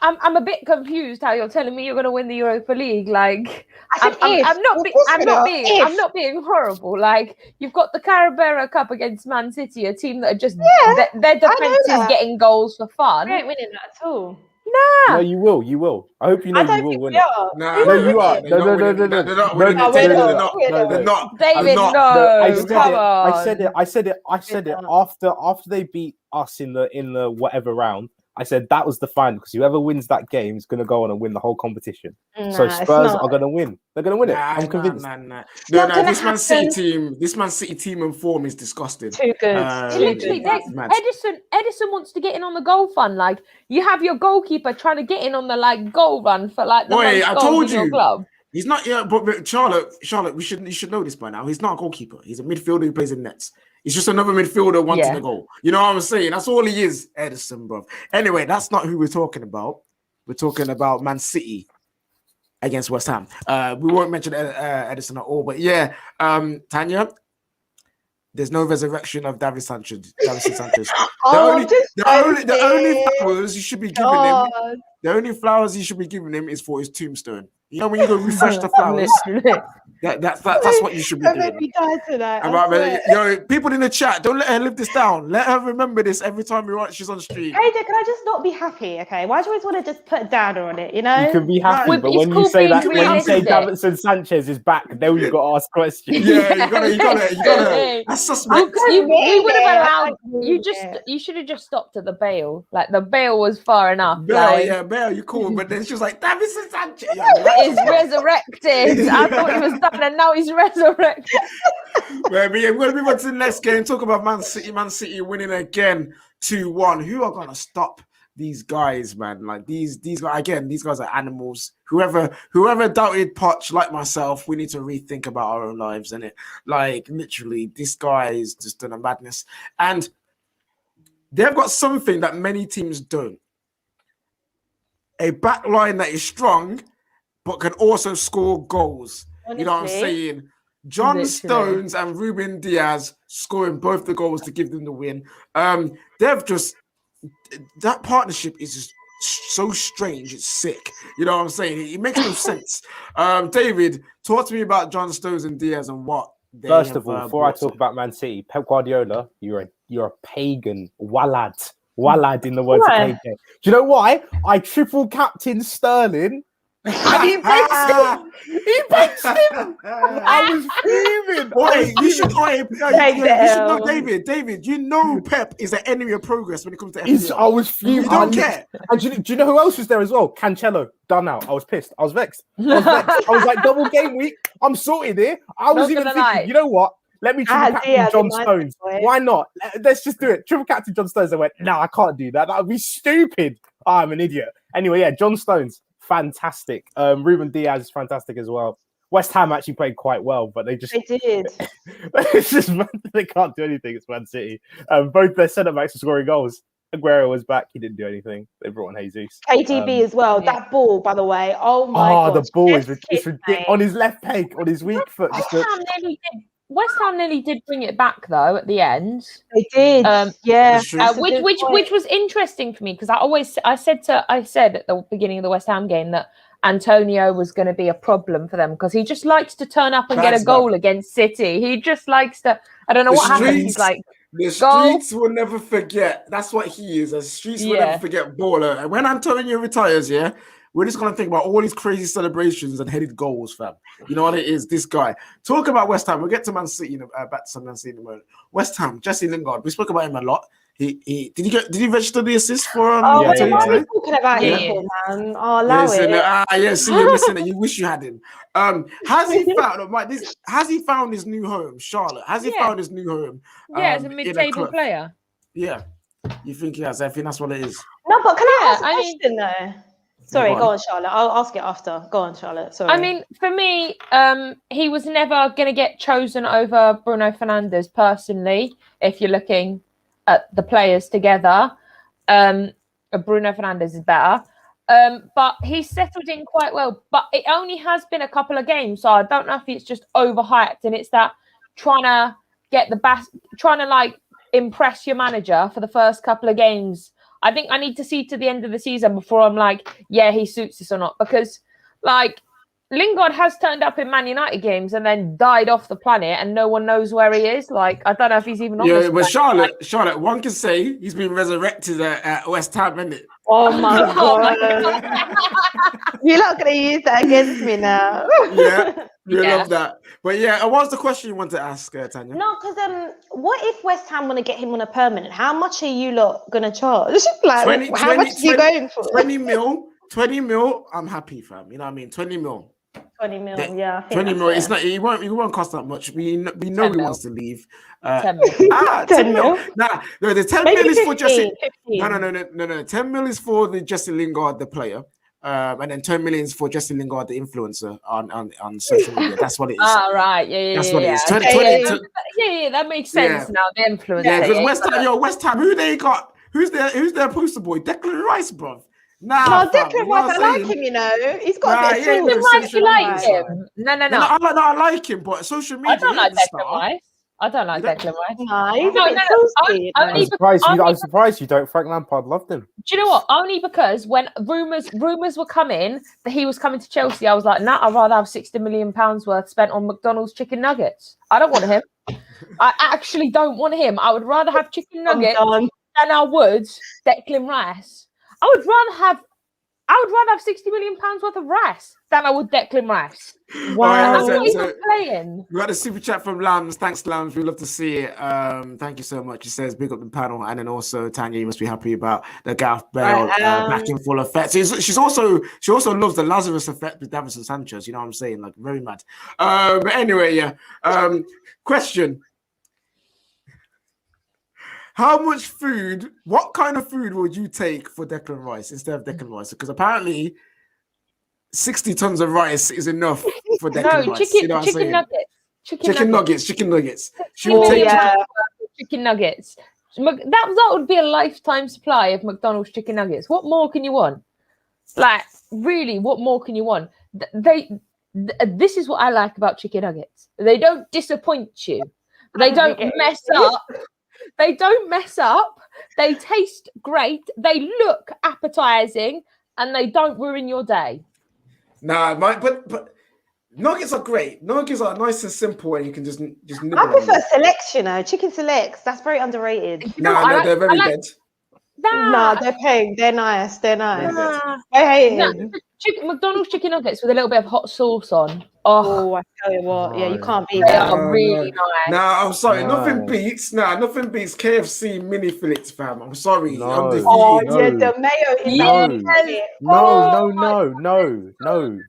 I'm a bit confused how you're telling me you're going to win the Europa League. Like, I'm not being horrible. Like, you've got the Carabao Cup against Man City, a team that are just their defense is getting goals for fun. We ain't winning that at all. No, you will. I hope you know you will win it. No, you are. No. They're not. David, no. I said it after they beat us in the whatever round. I said that was the final, because whoever wins that game is going to go on and win the whole competition. So Spurs are going to win. They're going to win it. I'm convinced. No. This Man City team in form is disgusting. Too good. Literally, Edison wants to get in on the goal fund. Like, you have your goalkeeper trying to get in on the goal run for the most goals in your club. He's not. Yeah, but Charlotte, you should know this by now. He's not a goalkeeper. He's a midfielder who plays in nets. He's just another midfielder wanting to goal. You know what I'm saying? That's all he is, Edison, bro. Anyway, that's not who we're talking about. We're talking about Man City against West Ham. We won't mention Edison at all, but Tanya, there's no resurrection of Davinson Sanchez. The only flowers you should be giving him. The only flowers you should be giving him is for his tombstone. You know when you go refresh the flowers. That's what you should be doing. People in the chat, don't let her live this down. Let her remember this every time she's on stream. Hey, can I just not be happy? Okay, why do you always want to just put a downer on it? You know, you can be happy, but when you say Davinson Sanchez is back, then you've got to ask questions. Yeah, you gotta. That's suspect. We would have allowed you. You should have just stopped at the Bale. Like, the Bale was far enough. Bale, you cool. But then she was like, Davinson Sanchez is resurrected. I thought he was done, and now he's resurrected. We're going to move on to the next game. Talk about Man City winning again 2-1. Who are going to stop these guys, man? Like, these guys, again, these guys are animals. Whoever doubted Poch, like myself, we need to rethink about our own lives, innit? Like, literally, this guy is just done a madness. And they've got something that many teams don't. A back line that is strong, but can also score goals. Honestly, you know what I'm saying? John Stones and Ruben Diaz scoring both the goals to give them the win. That partnership is just so strange. It's sick. You know what I'm saying? It makes no sense. David, talk to me about John Stones and Diaz and what they First of all, before I talk about Man City, Pep Guardiola, you're a pagan. Walad in the words of KK. Do you know why? I triple captain Sterling And he benched him. He benched him. I was fuming. Wait, you should know, Damn. David, you know Pep is an enemy of progress when it comes to I FPL. was fuming. You don't care. And do you know who else was there as well? Cancelo, done out. I was pissed. I was vexed. I was like, double game week. I'm sorted here. I was Not even gonna thinking, lie. you know what? Let me triple captain John Stones. boy. Why not? Let's just do it. Triple captain John Stones. I went, no, I can't do that. That would be stupid. Oh, I'm an idiot. Anyway, yeah, John Stones, fantastic. Ruben Diaz is fantastic as well. West Ham actually played quite well, but they They did. it's just they can't do anything. It's Man City. Both their centre backs are scoring goals. Aguero was back. He didn't do anything. They brought on Jesus. KDB as well. yeah. That ball, by the way. Oh my god. The ball is Chef's it's kiss, ridiculous. mate. On his left peg, on his weak foot. West Ham nearly did bring it back though at the end. They did. Yeah. That's true. That's a good Which point. was interesting for me because I said at the beginning of the West Ham game that Antonio was going to be a problem for them because he just likes to turn up and get a goal against City. He just likes to. I don't know what happens. He's like, the goal. streets will never forget. That's what he is. The streets will Yeah. never forget baller. And when Antonio retires, yeah, we're just gonna think about all these crazy celebrations and headed goals, fam. You know what it is? This guy. Talk about West Ham. We'll get to Man City. Back to Man City in a moment. West Ham. Jesse Lingard. We spoke about him a lot. He did he register the assist for Oh, Yeah, why yeah, are we yeah. talking about Yeah. him for, man? Oh, allow Listen, it. see, you're missing it. You wish you had him. Has he found his new home, Charlotte? Has he Yeah. found his new home? as a in mid-table club? player. Yeah. You think he has? I think that's what it is. No, but can I Yeah, ask a I mean- question though? Sorry, Go on. go on, Charlotte. I'll ask it after. Go on, Charlotte. Sorry. I mean, for me, he was never going to get chosen over Bruno Fernandes personally. If you're looking at the players together, Bruno Fernandes is better. But he's settled in quite well. But it only has been a couple of games, so I don't know if it's just overhyped and it's that trying to get the best, trying to like impress your manager for the first couple of games. I think I need to see to the end of the season before I'm like, yeah, he suits us or not. Because like Lingard has turned up in Man United games and then died off the planet and no one knows where he is. Like, I don't know if he's even on this but planet. Charlotte, one can say he's been resurrected at West Ham, isn't it? oh my Oh my god. You're not going to use that against me now. Yeah, we Yeah. love that. But yeah, and what's the question you want to ask, Tanya? No, because what if West Ham want to get him on a permanent? How much are you lot going to charge? Like, 20, how much are you going for? 20 mil, I'm happy, fam. You know what I mean? 20 mil. 20 mil, That- yeah. I think 20 that's mil. fair. It's not. It won't cost that much. We know 10 he mil. wants to leave. 10 mil. 10 mil? Nah, no, the 10 Maybe mil is for 15, Jesse. 15. No. 10 mil is for the Jesse Lingard, the player. And then 10 million is for Jesse Lingard, the influencer on social media. That's what it is. Ah, right. Yeah. That's what it is. Yeah. 20, Okay, 20 Yeah, that makes sense now. The influencer. yeah, because Yeah, West Ham, who they got? Who's their poster boy? Declan Rice, bro. Nah, No, fam, you Declan know what Rice, I'm I like saying? him, you know. He's got Nah, a bit of yeah, soul. yeah. Declan Rice, you like Social media. him? No. I like him, but social media. I don't like he's the Declan star. Rice. I don't like You don't- Declan Rice. No, he's No, a bit no, saucy, you only know. I'm surprised you don't. Frank Lampard loved him. Do you know what? Only because when rumors were coming that he was coming to Chelsea, I was like, nah, I'd rather have £60 million worth spent on McDonald's chicken nuggets. I don't want him. I actually don't want him. I would rather have chicken nuggets done. than I would Declan Rice. I would rather have £60 million worth of rice than I would Declan Rice. Wow. I'm not so- even playing. We got a super chat from Lambs. Thanks, Lambs. We love to see it. Thank you so much. It says big up the panel, and then also Tanya, you must be happy about the Gareth Bale back in full effect. So she also loves the Lazarus effect with Davinson Sanchez. You know what I'm saying? Like very mad. But anyway, yeah. Question: how much food? What kind of food would you take for Declan Rice instead of Declan Rice? Because apparently 60 tons of rice is enough for Declan No, Rice. You know what I'm chicken saying? nuggets. Chicken nuggets. She Oh, would take yeah. Chicken nuggets. That would be a lifetime supply of McDonald's chicken nuggets. What more can you want? Like, really, what more can you want? This is what I like about chicken nuggets. They don't disappoint you. They don't mess up. They don't mess up. They taste great. They look appetizing, and they don't ruin your day. Nah, but nuggets are great. Nuggets are nice and simple, and you can just nibble I on prefer them. selects, you know. Chicken selects. That's very underrated. Nah, they're very dead. No, they're paying. They're nice. They're nice. Nah. I hate No, him. McDonald's chicken nuggets with a little bit of hot sauce on. Oh, I tell you what, yeah, you can't beat they that. are really nice. Nah, I'm sorry. No. Nothing beats KFC mini fillets, fam. I'm sorry. No. Undefeated. Oh No. yeah, the mayo in No. that. No.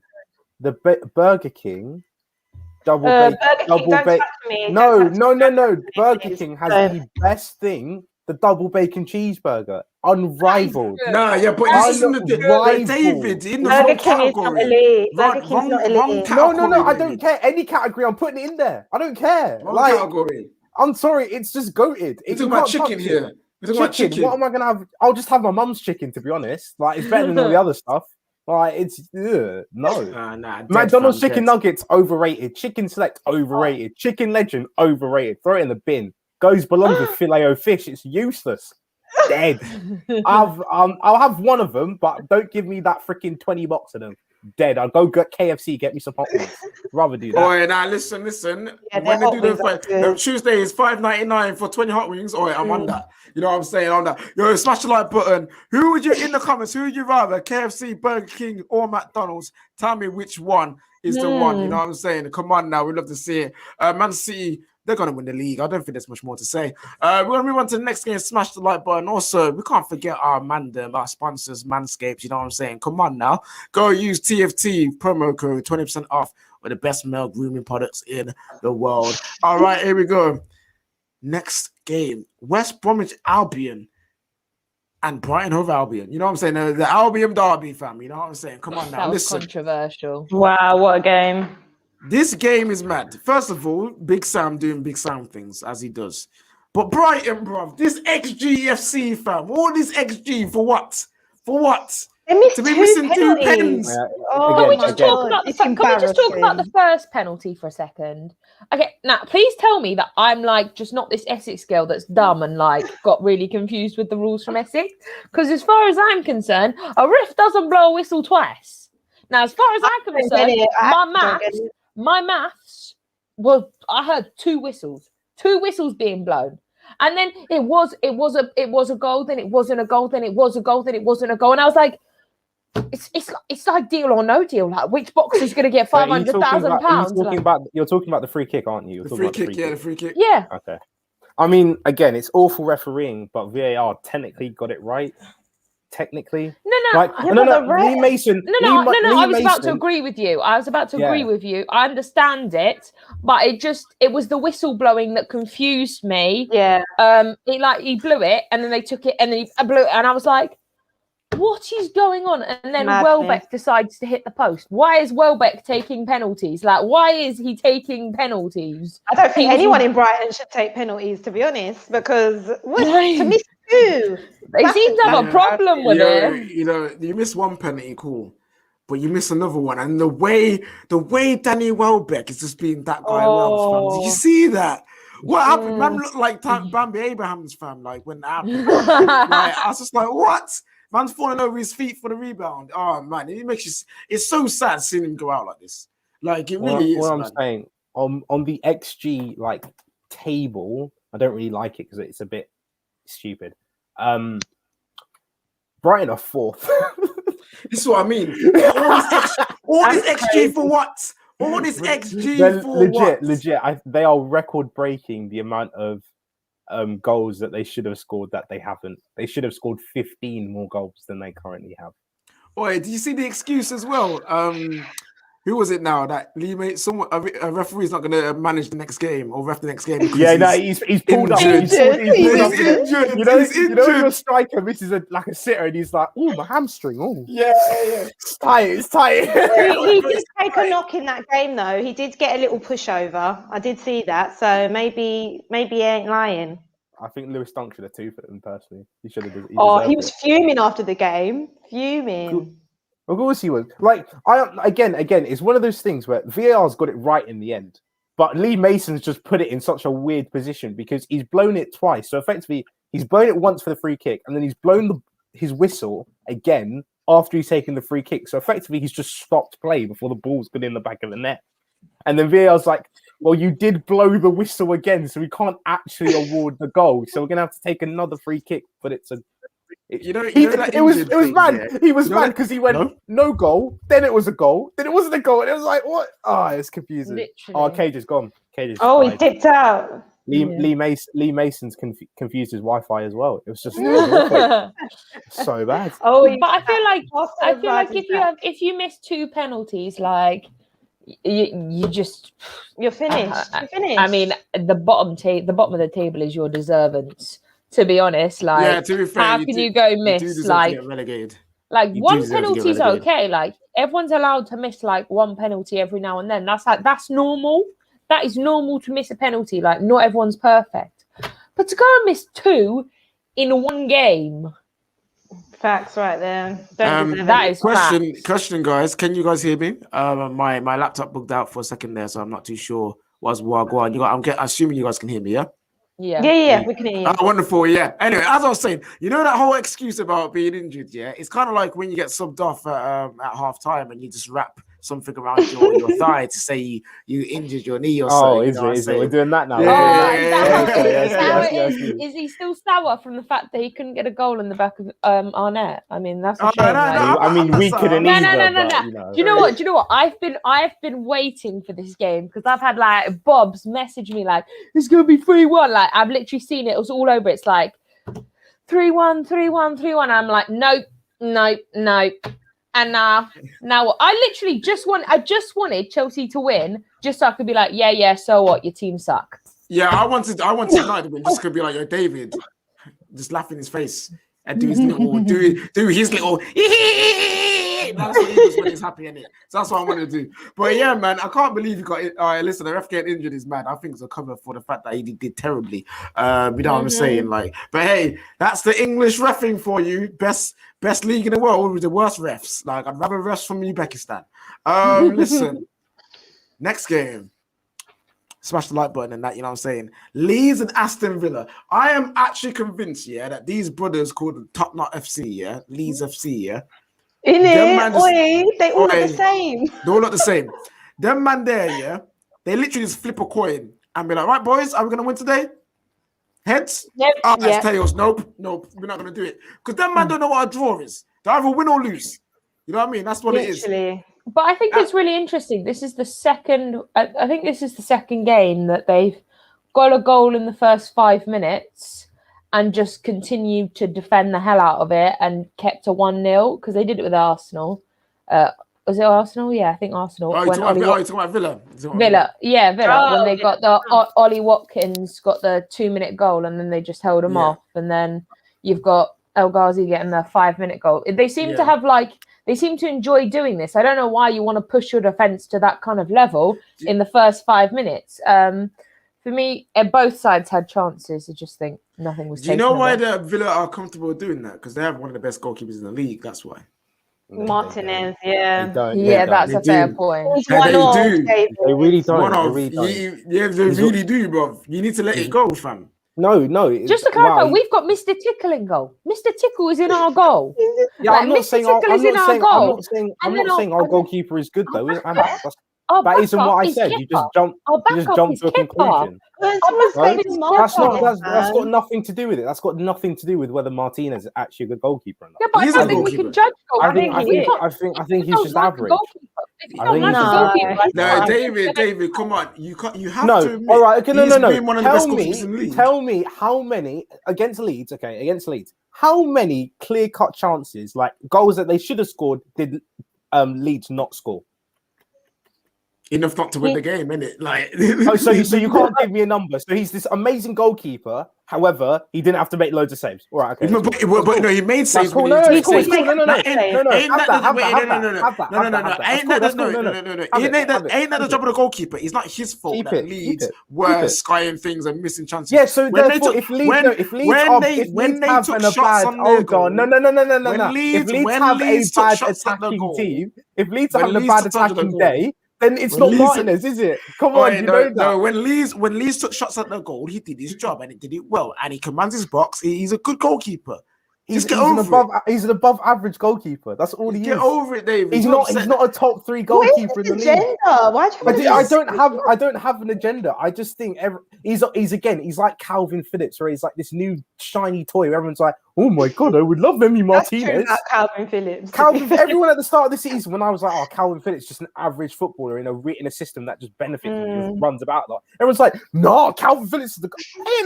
The Burger King double Burger bacon. King, Double don't bacon. touch me. No. Don't touch me. Burger King has the best thing, the double bacon cheeseburger. Unrivaled. Nah, yeah, but this isn't Unrivaled. David in the Burger wrong King is not category. elite. Burger King's not elite. Wrong No, category, I don't David. care. Any category, I'm putting it in there. I don't care. Wrong Like, category. I'm sorry, it's just goated. We're talking about chicken here. We're talking about chicken. What am I gonna have? I'll just have my mum's chicken, to be honest. Like, it's better than all the other stuff. Like, it's no. McDonald's chicken nuggets overrated. Chicken select overrated. Chicken legend overrated. Throw it in the bin. Goes belongs with filet o fish. It's useless. Dead. I'll have one of them, but don't give me that freaking 20 box of them. Dead. I'll go get KFC, get me some hot wings. Rather do that. Oh, now listen. Yeah, When they do the Tuesday is $5.99 for 20 hot wings. Oh, I'm on that. You know what I'm saying? On that. Yo, smash the like button. Who would you in the comments? Who would you rather? KFC, Burger King, or McDonald's? Tell me which one is the one. You know what I'm saying? Come on now. We'd love to see it. Man City, they're going to win the league. I don't think there's much more to say. We're going to move on to the next game. Smash the like button. Also, we can't forget our sponsors, Manscaped. You know what I'm saying? Come on now. Go use TFT promo code, 20% off with the best male grooming products in the world. All right, here we go. Next game. West Bromwich Albion and Brighton Hove Albion. You know what I'm saying? The Albion Derby, fam. You know what I'm saying? Come on now. That was Listen. controversial. Wow, what a game. This game is mad. First of all, Big Sam doing Big Sam things as he does. But Brighton, bruv, this XGFC, fam. All this XG for what? For what? They missed To be missing two pens. Can we just talk about the first penalty for a second? Okay, now please tell me that I'm like just not this Essex girl that's dumb and like got really confused with the rules from Essex. Because as far as I'm concerned, a ref doesn't blow a whistle twice. Now, as far as I'm concerned, my maths was I heard two whistles being blown. And then it was a goal, then it wasn't a goal, then it was a goal, then it wasn't a goal. And I was like, it's like deal or no deal. Like, which boxer is going to get £500,000? You're talking about the free kick, aren't you? The free kick. Yeah. Okay. I mean, again, it's awful refereeing, but VAR technically got it right. Technically, Lee Mason. I was about to agree with you. I understand it, but it was the whistle blowing that confused me. Yeah. He blew it, and then they took it, and then he blew it, and I was like, what is going on? And then Welbeck decides to hit the post. Why is Welbeck taking penalties? Like, why is he taking penalties? I don't think anyone in Brighton should take penalties, to be honest, because to miss two. They seem to have a problem with it. You know, you miss one penalty, cool, but you miss another one, and the way Danny Welbeck is just being that guy. Did you see that? What happened? Man looked like Bambi Abraham's fam. Like when that happened, I was just like, what? Man's falling over his feet for the rebound. Oh man, it makes you. It's so sad seeing him go out like this. Like it really is. What I'm saying on the XG like table, I don't really like it because it's a bit stupid. Brighton are fourth. This is what I mean. All this XG for what? All this XG for what? Legit. They are record breaking the amount of goals that they should have scored that they haven't. They should have scored 15 more goals than they currently have. Boy, do you see the excuse as well? Who was it now that Lee made? A referee's not going to manage the next game or ref the next game. He's pulled up. He's injured. You know, your striker misses a sitter, and he's like, "Oh, my hamstring." Oh, yeah. It's tight. He did take a knock in that game, though. He did get a little pushover. I did see that. So maybe he ain't lying. I think Lewis Dunk should have two for him personally. He should have. He was fuming after the game. Fuming. Of course he was. Like, again, it's one of those things where VAR's got it right in the end, but Lee Mason's just put it in such a weird position because he's blown it twice. So effectively, he's blown it once for the free kick, and then he's blown his whistle again after he's taken the free kick. So effectively, he's just stopped play before the ball's got in the back of the net. And then VAR's like, well, you did blow the whistle again, so we can't actually award the goal. So we're going to have to take another free kick, but it's a It was mad. He was mad because he went no goal, then it was a goal, then it wasn't a goal, and it was like what? Oh, it's confusing. Literally. Oh, Cage is gone. He tipped out. Lee Mason's confused his Wi-Fi as well. It was just so bad. But I feel like if you miss 2 penalties, like you're finished. You're finished. I mean, the bottom of the table is your deservance. To be honest, like, to be fair, how can you go miss like relegated? Like, one penalty is okay. Like, everyone's allowed to miss like 1 penalty every now and then. That's normal. That is normal to miss a penalty. Like, not everyone's perfect, but to go and miss 2 in 1 game. Facts right there. That is question, guys. Can you guys hear me? My laptop bugged out for a second there, so I'm not too sure what's going on. I'm assuming you guys can hear me, yeah? Yeah, we can hear you. Oh, wonderful, yeah. Anyway, as I was saying, that whole excuse about being injured, yeah? It's kind of like when you get subbed off at half time and you just wrap something around your thigh to say you injured your knee or something. Is it? We're doing that now. Is he still sour from the fact that he couldn't get a goal in the back of our net? I mean, that's a shame. I mean, we couldn't either. No. Do you know what? I've been waiting for this game because I've had like Bob's message me like, it's gonna be 3-1. Like, I've literally seen it. It was all over. It's like 3-1, 3-1, 3-1. I'm like, nope. And now I literally just wanted Chelsea to win just so I could be like, yeah, so what? Your team suck. Yeah, I wanted United to win just to be like, yo, David, just laugh in his face and do his little, do his little. That's what he does when he's happy, innit? So that's what I want to do. But yeah, man, I can't believe you got it. Listen, the ref getting injured is mad. I think it's a cover for the fact that he did terribly. You know what I'm saying? Like, but hey, that's the English reffing for you. Best league in the world with the worst refs. Like, I'd rather refs from Uzbekistan. Listen, next game. Smash the like button and that, you know what I'm saying? Leeds and Aston Villa. I am actually convinced, that these brothers called Top Knot FC, Leeds FC, In it, they all look the same. They all look the same. Them man there, they literally just flip a coin and be like, right, boys, are we going to win today? Heads? That's tails. Nope, we're not going to do it. Because them man don't know what a draw is. They either win or lose. You know what I mean? That's what it is. But I think it's really interesting. This is the second. I think this is the second game that they've got a goal in the first 5 minutes and just continued to defend the hell out of it and kept a 1-0 because they did it with Arsenal. Was it Arsenal? Yeah, I think Arsenal. You're talking about Villa? Villa. When they got the Ollie Watkins got the 2-minute goal and then they just held him off. And then you've got El Ghazi getting the 5-minute goal. They seem to have they seem to enjoy doing this. I don't know why you want to push your defense to that kind of level in the first 5 minutes. For me, both sides had chances. I just think nothing was. Do you know why the Villa are comfortable doing that? Because they have one of the best goalkeepers in the league. That's why. Martinez, that's a fair point. They do. They really don't. They really do, bro. You need to let it go, fam. No. Just to clarify, we've got Mr. Tickle in goal. Mr. Tickle is in our goal. Yeah, I'm not saying our goalkeeper is good though. That isn't what I said. You just jump to a conclusion. That's got nothing to do with it. That's got nothing to do with whether Martinez is actually a good goalkeeper or not. Yeah, but I don't think we can judge goalkeeper. I think he's just average. No, David, come on. You have to admit, all right, okay, no. One of the best goalkeepers in the league. Tell me how many against Leeds, how many clear-cut chances, like goals that they should have scored, did Leeds not score? Enough not to win the game, innit? Like, so you can't give me a number. So he's this amazing goalkeeper. However, he didn't have to make loads of saves. All right, okay. But no, he made saves. No. Ain't that the job of the goalkeeper? It's not his fault that Leeds were skying things and missing chances. Yeah, so therefore, if Leeds have a bad attacking team, if Leeds are having a bad attacking day, then it's not Martinez, is it? Come on, you know that. No, when Leeds took shots at the goal, he did his job and he did it well. And he commands his box. He's a good goalkeeper. He's get an over above average goalkeeper. That's all he is. Get over it, David. He's not a top 3 What is goalkeeper in the his league. agenda? Why do you I don't have an agenda. I just think he's like Calvin Phillips, where he's like this new shiny toy. Where everyone's like, oh my god, I would love Emi Martinez. That's true about Calvin Phillips. Everyone at the start of the season, when I was like, oh, Calvin Phillips just an average footballer in a system that just benefits and just runs about a lot. Everyone's like, no, Calvin Phillips is the guy.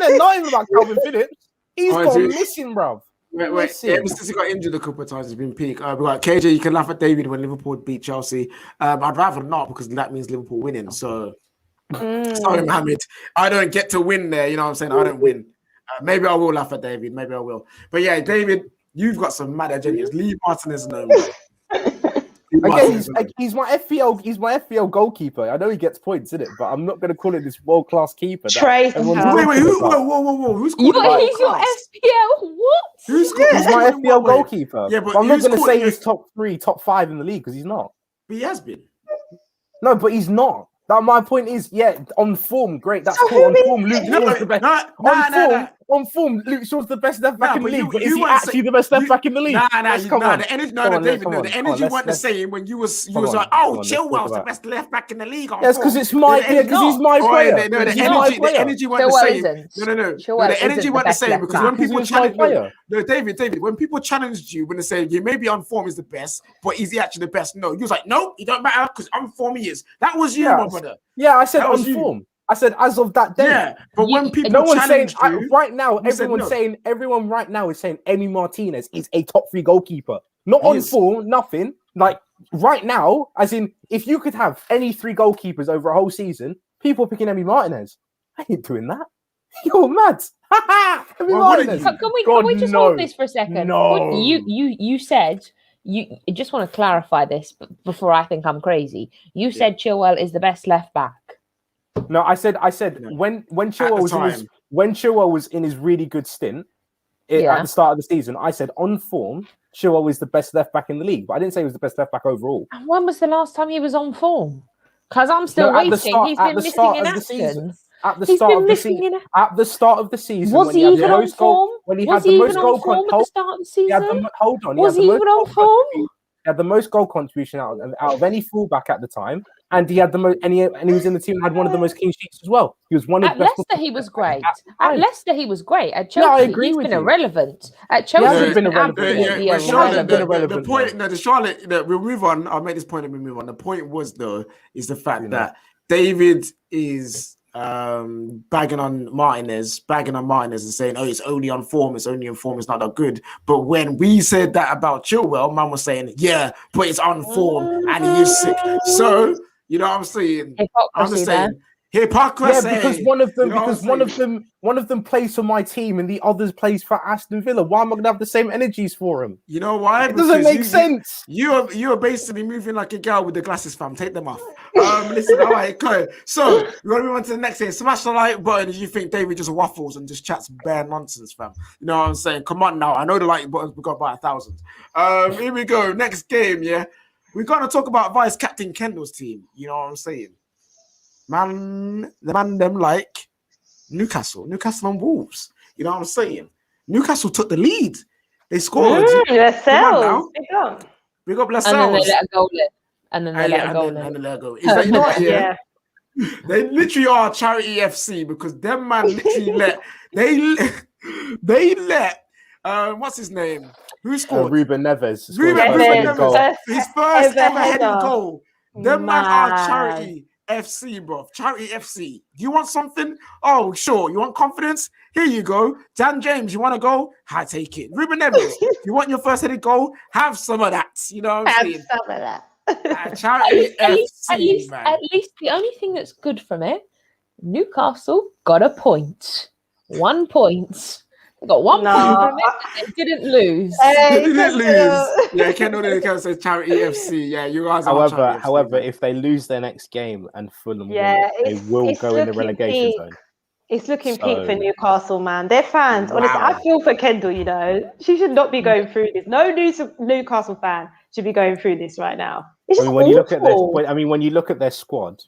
Ain't nothing about Calvin Phillips. He's gone missing, bruv. Wait. Ever since he got injured a couple of times, he's been peak. Like KJ, you can laugh at David when Liverpool beat Chelsea. I'd rather not, because that means Liverpool winning. So, sorry, Mohammed. I don't get to win there. You know what I'm saying? I don't win. Maybe I will laugh at David. Maybe I will. But yeah, David, you've got some mad agendas. Leave Martinez alone. Again, he's my FPL goalkeeper. I know he gets points in it, but I'm not going to call it this world class keeper. Wait, whoa! Who's called He's your FPL? What? He's my FPL goalkeeper. Yeah, but I'm not going to say he's top 3, top 5 in the league, because he's not. But he has been. No, but he's not. My point is, on form, great. That's cool. On form, Luke Shaw's the best. On form, Luke Shaw's the best left back in the league. But is he actually the best left back in the league? The energy wasn't the same when you was like, oh, Chilwell's the best left back in the league. Yes, because he's my player. The energy wasn't the same. No. The energy wasn't the same, because when people challenge David, when people challenged you, when they say you maybe on form is the best, but is he actually the best? No, you was like, no, it don't matter, because on form he is. That was you, my brother. Yeah, I said on form. I said as of that day. Yeah, but when people no one's saying you, right now, everyone right now is saying Emi Martinez is a top 3 goalkeeper. Not on form, nothing. Like right now, as in if you could have any 3 goalkeepers over a whole season, people are picking Emi Martinez. I ain't doing that. You're mad. Martinez. Can we just hold this for a second? No. You said I just want to clarify this before I think I'm crazy. You said Chilwell is the best left back. No, I said when Chilwell was in his really good stint at the start of the season, I said on form, Chilwell is the best left back in the league, but I didn't say he was the best left back overall. And when was the last time he was on form? Because I'm still waiting. He's been missing in action. At the start of the season, was he even on form? When he had the most goal at the start of the season? Was he even on form? He had the most goal contribution out of any fullback at the time, and he had the most, and he was in the team and had one of the most clean sheets as well. He was one of the best. Leicester, he was great. At Leicester, he was great. At Chelsea, he's been irrelevant. At Chelsea, he's been irrelevant. The point, the Charlotte, we'll move on. I'll make this point and we move on. The point was is the fact that David is bagging on Martinez and saying, oh, it's only on form, it's not that good. But when we said that about Chilwell, man was saying, yeah, but it's on form and he is sick. So, you know what I'm saying? I'm just saying hypocrisy. Yeah, because one of them plays for my team and the others plays for Aston Villa. Why am I gonna have the same energies for him? You know why? It doesn't make sense. You are basically moving like a girl with the glasses, fam. Take them off. Listen, all right, cool. So we're gonna move on to the next thing. Smash the like button if you think David just waffles and just chats bare nonsense, fam. You know what I'm saying? Come on now. I know the like buttons we got by 1,000. Here we go. Next game, yeah. We're gonna talk about Vice Captain Kendall's team. You know what I'm saying? Man, them like Newcastle and Wolves. You know what I'm saying? Newcastle took the lead. They scored. Lascelles. Big up Lascelles. And then they let a goal in. And they let a goal in. Is that, you know what? Yeah. They literally are charity FC, because them man literally they let what's his name? Who scored? Ruben Neves. Ruben Neves. His first ever headed goal. Them man are charity FC, bro. Charity FC. Do you want something? Oh, sure. You want confidence? Here you go. Dan James, you want to go? I take it. Ruben Neves, you want your first headed goal? Have some of that. You know what I'm saying? Have some of that. Charity FC, man. At least the only thing that's good from it, Newcastle got a point. 1 point. They got 1 point from it, and they didn't lose. They didn't lose. Yeah, Kendall says charity FC. Yeah, you guys are. However, if they lose their next game and Fulham win it, they will go in the relegation zone. It's looking peak for Newcastle, man. Their fans, honestly, I feel for Kendall, you know. She should not be going through this. No Newcastle fan should be going through this right now. It's just when you look at their squad,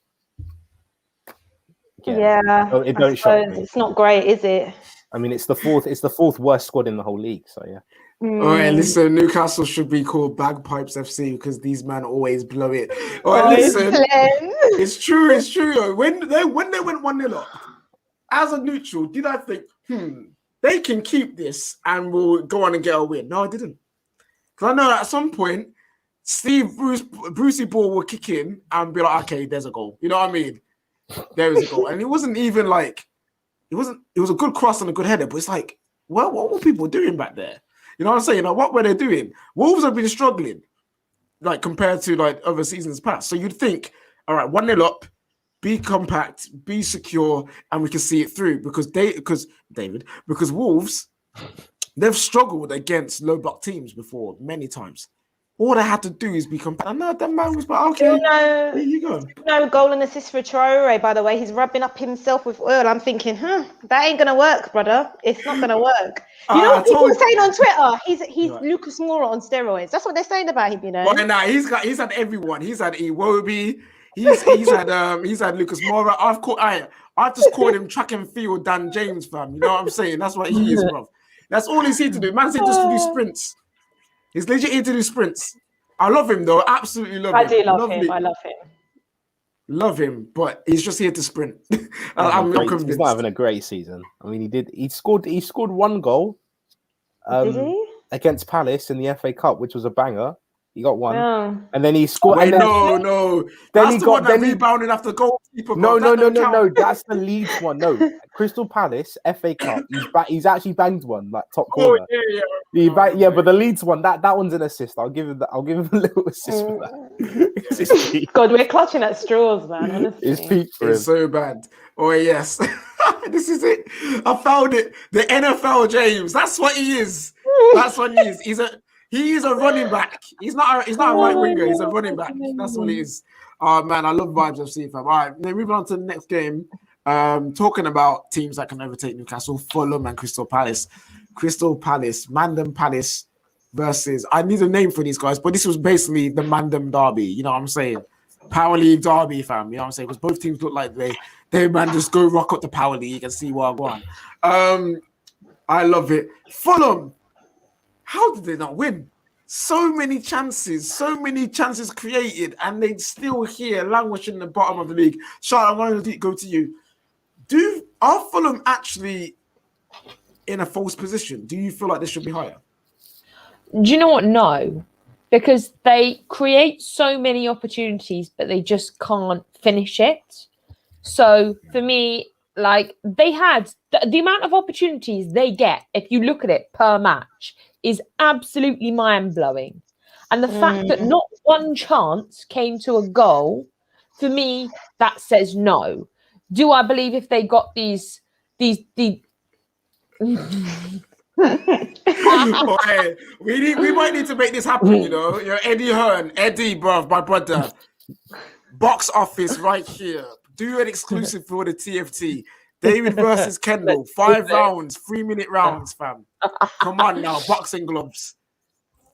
it don't shock me. It's not great, is it? I mean, it's the fourth worst squad in the whole league. So yeah. All right, listen, Newcastle should be called Bagpipes FC because these men always blow it. All right, listen, it's true. When they went 1-0 up, as a neutral, did I think, they can keep this and we'll go on and get a win? No, I didn't. Because I know at some point, Brucey Ball will kick in and be like, okay, there's a goal. You know what I mean? There is a goal. And it wasn't even like, it was a good cross and a good header, but it's like, well, what were people doing back there? You know what I'm saying? Like, what were they doing? Wolves have been struggling, like, compared to, like, other seasons past. So you'd think, all right, 1-0 up, be compact, be secure, and we can see it through. Because Wolves, they've struggled against low-block teams before many times. All they had to do is be compact. I know that man was like, okay, here you go. No goal and assist for Traore, by the way. He's rubbing up himself with oil. I'm thinking, that ain't going to work, brother. It's not going to work. You know what people are saying on Twitter? He's right. Lucas Moura on steroids. That's what they're saying about him, you know. Well, nah, he's had everyone. He's had Iwobi. He's had Lucas Moura. I've just called him track and field Dan James, fam. You know what I'm saying? That's what he is, bro. That's all he's here to do. Man said just to do sprints. He's legit here to do sprints. I love him though. Absolutely love him. I do love him. I love him. Love him, but he's just here to sprint. I'm not convinced. He's not having a great season. I mean, he scored one goal Did he? against Palace in the FA Cup, which was a banger. He got one, and then he scored. Wait, no. Then he got rebounded after the goalkeeper. No. That's the Leeds one. No, Crystal Palace FA Cup. He's actually banged one like top corner. But the Leeds one, that one's an assist. I'll give him a little assist for that. God, we're clutching at straws, man. Honestly. It's peak for him. It's so bad. Oh yes, this is it. I found it. The NFL James. That's what he is. That's what he is. He is a running back. He's not a right winger. He's a running back. That's what he is. Oh man, I love vibes of CFM. All right, then moving on to the next game. Talking about teams that can overtake Newcastle, Fulham and Crystal Palace. Crystal Palace, Mandem Palace versus. I need a name for these guys, but this was basically the Mandem Derby. You know what I'm saying? Power League Derby, fam. You know what I'm saying? Because both teams look like they man just go rock up the Power League and see what I want. I love it. Fulham. How did they not win? So many chances created, and they're still here, languishing in the bottom of the league. Charlotte, I'm going to go to you. Are Fulham actually in a false position? Do you feel like they should be higher? Do you know what? No, because they create so many opportunities, but they just can't finish it. So for me, like they had the amount of opportunities they get, if you look at it per match, is absolutely mind-blowing. And the fact that not one chance came to a goal, for me, that says no. Do I believe if they got these we might need to make this happen, you know. You're Eddie Hearn. Eddie, bruv, my brother. Box office right here. Do an exclusive for the TFT. David versus Kendall, 5 rounds, 3-minute rounds, fam. Come on now, boxing gloves.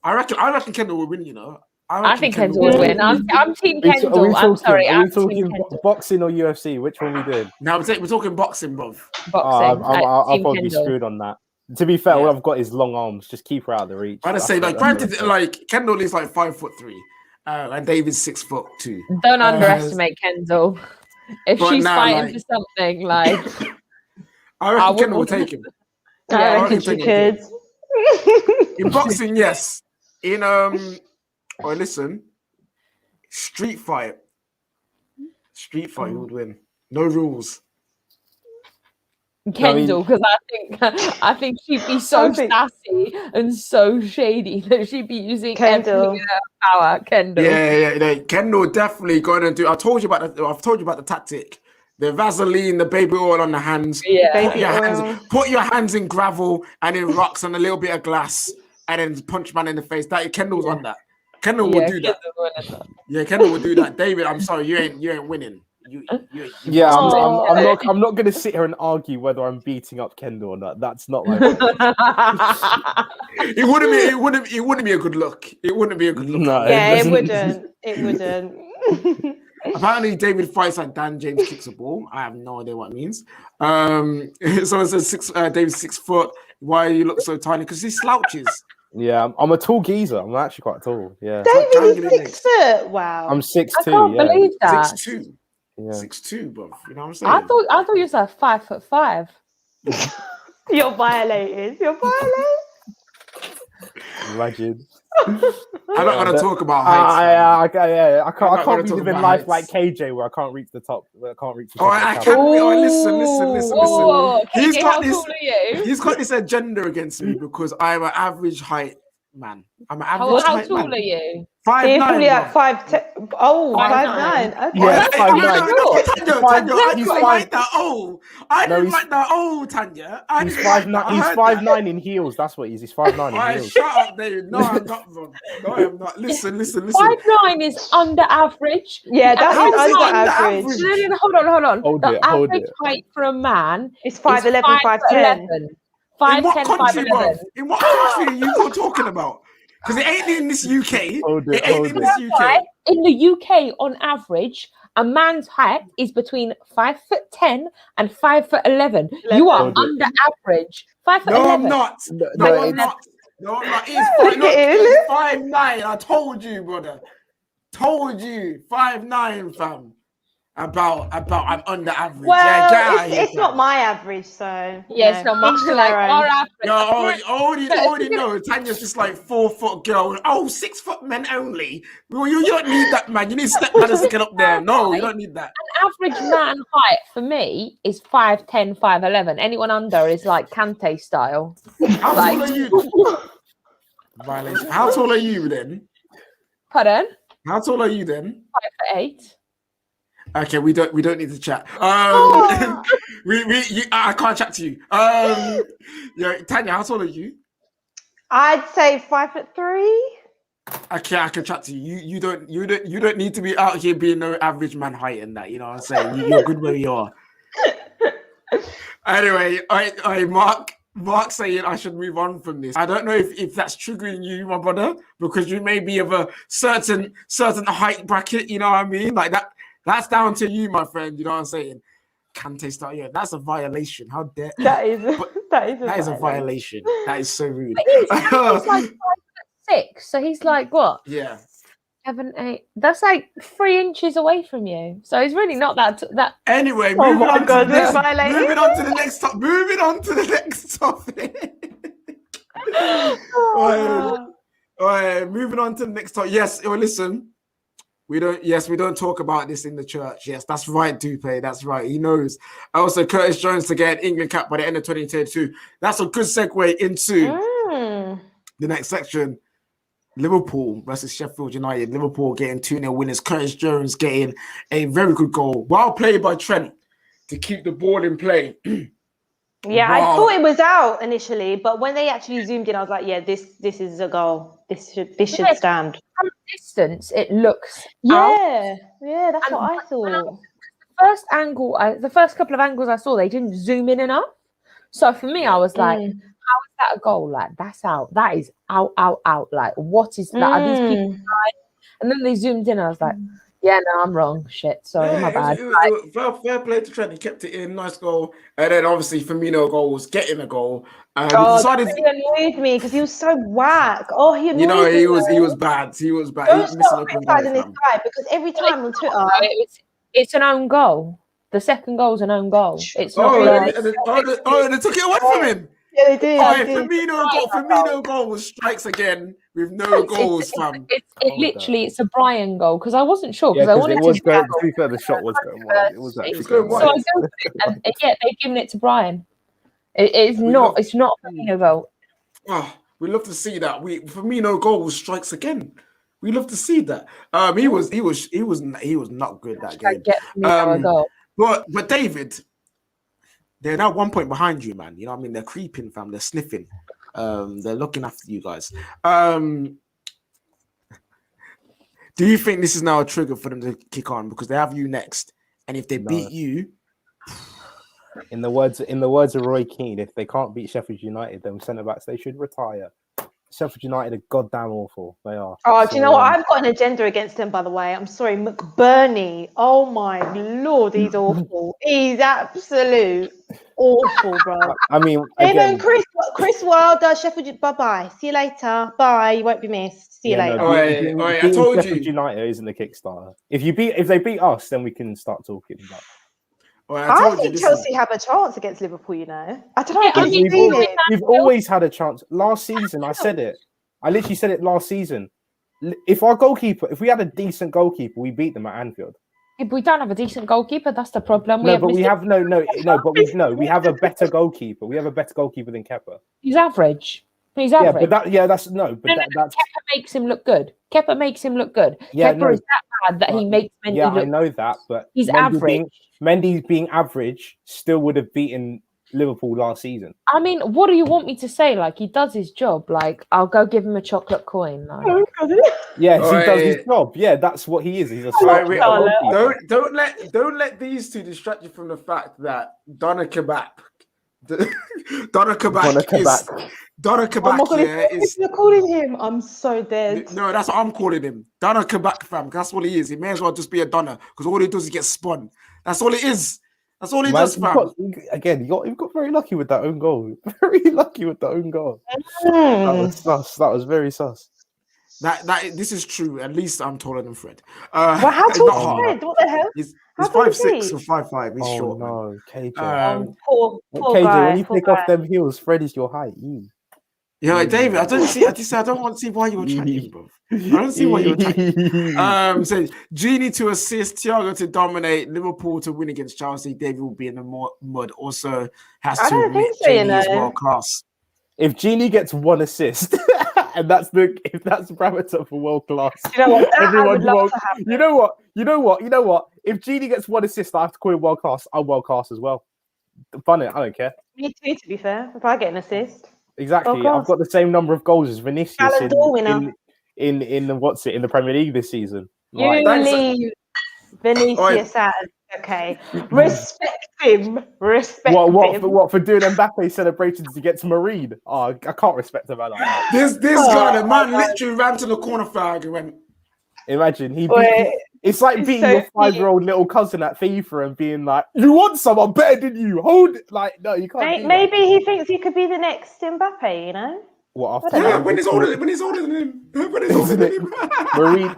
I reckon Kendall will win, you know. I think Kendall will win. I'm team Kendall. I'm sorry. Are we talking boxing or UFC? Which one are we doing? No, we're talking boxing, bruv. Boxing. I'll probably be screwed on that. To be fair, all I've got is long arms. Just keep her out of the reach. I'd say, like, granted, like Kendall is like 5'3", and David's 6'2". Don't underestimate Kendall. If she's fighting for something, like I reckon Kendall will take him. I reckon she could. In boxing, yes. In listen, street fight, who would win? No rules. Kendall, because I think she'd be so sassy and so shady that she'd be using Kendall power. Kendall, yeah. Kendall definitely going to do. I've told you about the tactic. The Vaseline, the baby oil on the hands. Yeah, put your hands in gravel and in rocks and a little bit of glass, and then punch man in the face. That Kendall's on that. Kendall will do that. Yeah, Kendall will do that. David, I'm sorry, you ain't winning. I'm not going to sit here and argue whether I'm beating up Kendall or not. That's not my it wouldn't be a good look. It wouldn't be a good look. No, it wouldn't. Apparently, David fights like Dan James kicks a ball. I have no idea what it means. Someone says David's 6 foot. Why you look so tiny? Because he slouches. Yeah, I'm a tall geezer. I'm actually quite tall. Yeah, David is 6 foot. Wow. I'm 6'2". I can't believe that. 6'2". Yeah. 6'2", bro. You know what I'm saying? I thought you was like 5'5". You're violated. You're violated. Imagine. I'm not gonna talk about heights. I can't gonna be talk living about life heights. like KJ where I can't reach the top. Where I can't reach the Oh, top. I of the can't. tower. Oh, listen. Oh, He's KJ, got how this. tall are you? He's got this agenda against me because I'm an average height man. I'm an How average height tall man. are you? 5'9". You're probably bro. at 5'10". Oh, 5'9". Okay. Yeah, Hey, 5'9". Tanya, I He's didn't write that. Oh, I No, didn't write that. Oh, Tanya, I He's didn't write 5'9". that. I He's heard that. 5'9" in heels. That's what he is. He's 5'9" All in right, heels. shut up, David. No, I'm not, bro. No, I'm not. Listen. 5'9" is under average. Yeah, The that is How is it under under average. average? No, hold on. Hold The it, hold average it. height for a man It's is 5'11", 5'10". 5'10". In what 5'10", country, 5'11". bro? In what country are you talking about? Because it ain't in this UK. Hold it, It ain't hold in it. this UK. In the UK, on average, a man's height is between 5'10" and 5'11". You are Hold it. under average. 5'11". No, I'm not. No, No, I'm it's- not. No, I'm not. It's 5'9". I told you, brother. Told you. 5'9", fam. About I'm under average. Well, yeah, get out of here, it's not my average, so Yes, no, each to like their own. our average. Yo, already know Tanya's just like 4 foot girl. Oh, 6 foot men only. Well, you don't need that, man. You need step brothers to get up there. No, you don't need that. An average man height for me is 5'10", 5'11". Anyone under is like Kante style. How Like- tall are you? Violation. How tall are you then? Pardon? How tall are you then? 5'8". Okay, we don't need to chat. I can't chat to you. Yeah, Tanya, how tall are you? I'd say 5'3". Okay, I can chat to you. You don't need to be out here being no average man height and that. You know what I'm saying? You're good where you are. Anyway, I Mark saying I should move on from this. I don't know if that's triggering you, my brother, because you may be of a certain height bracket. You know what I mean? Like that. That's down to you, my friend. You know what I'm saying? Kante style. Yeah, that's a violation. How dare That is a violation. That is so rude. He's like 5'6", so he's like what? Yeah. 7, 8. That's like 3 inches away from you. So he's really not that. Anyway, Oh moving my on God, to the next. we're violating. Moving on to the next topic. Moving on to the next topic. All right, moving on to the next topic. Yes, well, listen. We don't talk about this in the church. Yes, that's right, Dupe. That's right. He knows. Also, Curtis Jones to get an England cap by the end of 2022. That's a good segue into the next section. Liverpool versus Sheffield United. Liverpool getting 2-0 winners. Curtis Jones getting a very good goal. Well played by Trent to keep the ball in play. Yeah, I thought it was out initially, but when they actually zoomed in, I was like, yeah, this is a goal. This should stand. From a distance, it looks Yeah, that's what I thought. The first couple of angles I saw, they didn't zoom in enough. So for me, I was like, how is that a goal? Like, that's out. That is out. Like, what is that? Are these people lying? And then they zoomed in. I was like, yeah, no, I'm wrong. Shit, sorry, my bad. It was fair play to Trent. He kept it in, nice goal. And then obviously Firmino goal was getting a goal. That really annoyed me because he was so whack. Oh, he annoyed me. He was bad. He was bad. Don't stop criticizing this guy because every time on Twitter, it's an own goal. The second goal's an own goal. It's not. They took it away from him. Yeah, they did. Firmino goal was strikes again with no goals, fam. It's a Brian goal because I wasn't sure because Yeah, I wanted it was to. going, to be fair, the shot was going wide. It was actually going wide. So I go for it, and yeah, they've given it to Brian. It's not a Firmino goal. Oh, we love to see that. Firmino goal was strikes again. We love to see that. He was not good that game. But David, they're now 1 point behind you, man. You know what I mean? They're creeping, fam. They're sniffing. They're looking after you guys. Do you think this is now a trigger for them to kick on because they have you next? And if they beat you, in the words of Roy Keane, if they can't beat Sheffield United, then centre backs they should retire. Sheffield United are goddamn awful. They are. Oh, do you know what? I've got an agenda against him, by the way. I'm sorry, McBurney. Oh my lord, he's awful. He's absolute awful, bro. I mean, And then again, Chris Wilder, Sheffield. Bye. See you later. Bye. You won't be missed. See you later. No, I beating told Sheffield you. United isn't the Kickstarter. If they beat us, then we can start talking about. I think Chelsea have a chance against Liverpool, you know. I don't know. We've always had a chance. Last season, I said it. I literally said it last season. If we had a decent goalkeeper, we beat them at Anfield. If we don't have a decent goalkeeper, that's the problem. We have a better goalkeeper. We have a better goalkeeper than Kepa. He's average. Yeah, but that's Kepa makes him look good. Kepa makes him look good. Kepa is that bad that he makes Mendy look. I know that, but he's average. Mendy being average still would have beaten Liverpool last season. I mean, what do you want me to say? Like, he does his job. Like, I'll go give him a chocolate coin. Like. Yes, he does his job. Yeah, that's what he is. He's a don't let these two distract you from the fact that Donna Kebab is you're calling him. I'm so dead. No, that's what I'm calling him. Donna Kebab, fam. That's what he is. He may as well just be a Donna because all he does is get spun. That's all it is. That's all he does, fam. You got very lucky with that own goal. Very lucky with the own goal. That was sus. That was very sus. This is true. At least I'm taller than Fred. Well, how tall is Fred? What the hell? He's 5'6" or 5'5". He's short. No, KJ. Poor KJ, guy, when you pick off them heels, Fred is your height. Yeah, David, I don't want to see why you're attacking, bro. I don't see why you're attacking. So Genie to assist, Thiago to dominate, Liverpool to win against Chelsea. David will be in the mud. Also has to admit Genie is world class. If Genie gets one assist, and that's the parameter for world class. You know what? You know what? If Genie gets one assist, I have to call him world class. I'm world class as well. Fun it. I don't care. Me too, to be fair. If I get an assist. Exactly. I've got the same number of goals as Vinicius in the Premier League this season. You leave Vinicius out. Okay. Respect him. Respect him. What for doing Mbappe celebrations against Marine? Oh, I can't respect a man like that. This guy, the man literally ran to the corner flag and went. Imagine it's like beating your 5-year-old little cousin at FIFA and being like, "You want someone better than you? Hold it!" Like, no, you can't. Maybe he thinks he could be the next Mbappe. You know. What after? When he's older than him.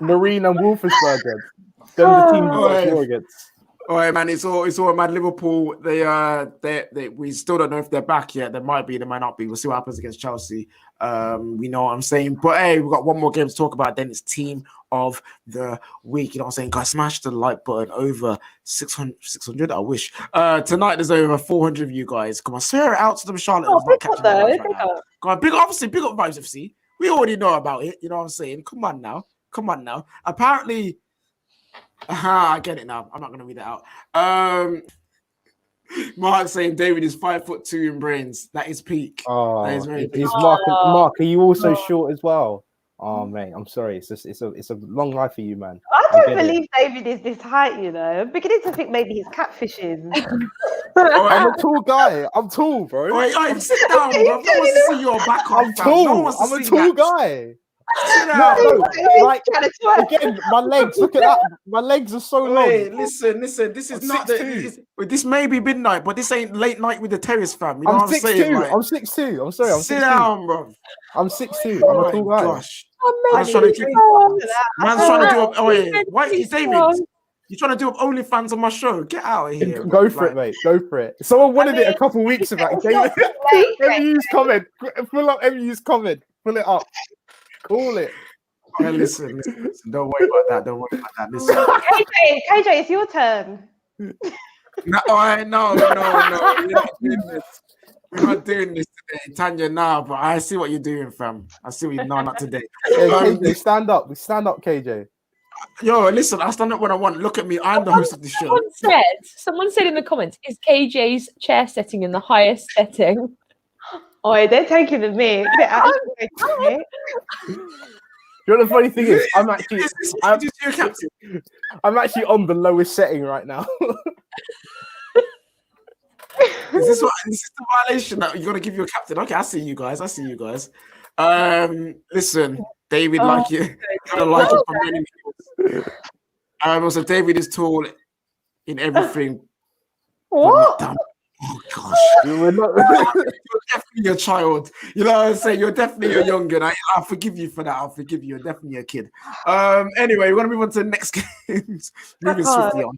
Marine and Wolfsburg. Those are the teams that you're against. All right, man. It's all man. Liverpool. They we still don't know if they're back yet. They might be. They might not be. We'll see what happens against Chelsea. We know what I'm saying. But hey, we've got one more game to talk about. Then it's team of the week. You know what I'm saying? Guys, smash the like button. Over 600. I wish. Tonight there's over 400 of you guys. Come on, swear it out to them, Charlotte. Oh, big up though. Big up. Go on, big up Vibes FC. We already know about it. You know what I'm saying? Come on now. Apparently. I get it now. I'm not going to read it out. Mark saying David is 5'2" in brains. That is peak. Oh, that is very peak. Is Mark, are you also short as well? Oh, mate, I'm sorry. It's a long life for you, man. I don't believe David is this height, you know. I'm beginning to think maybe he's catfishing. I'm a tall guy. I'm tall, bro. Wait, sit down, bro. No one wants to see your back. I'm tall. I'm a tall guy. No, like again, my legs. Look at that. My legs are so long. Listen. This is not this may be midnight, but this ain't late night with the terrace fam. You know what I'm saying? I'm 6'2". I'm sorry. Sit down, bro. I'm 6'2". I'm a tall guy. Gosh. Man's trying to do. David. You're trying to do up OnlyFans on my show. Get out of here. Go for it, mate. Go for it. Someone wanted it a couple weeks back. MU's comment. Pull up MU's comment. Pull it up. Call it. Yeah, listen. Don't worry about that. Listen. KJ, it's your turn. No. We're not doing this today, Tanya. Now, but I see what you're doing, fam. I see what you're not today. KJ, stand up, KJ. Yo, listen. I stand up when I want. Look at me. I'm the host of the show. Someone said in the comments, "Is KJ's chair setting in the highest setting?" Oh, they're taking the mic. You know the funny thing is, I'm actually on the lowest setting right now. Is this the violation that you got to give your captain? Okay, I see you guys. Listen, David, like you, gotta like it for many people. Also, David is tall in everything. What? Oh gosh, you're definitely a child. You know what I'm saying? You're definitely a young gun. I'll forgive you for that. I'll forgive you. You're definitely a kid. Anyway, we're gonna move on to the next games. Moving swiftly on.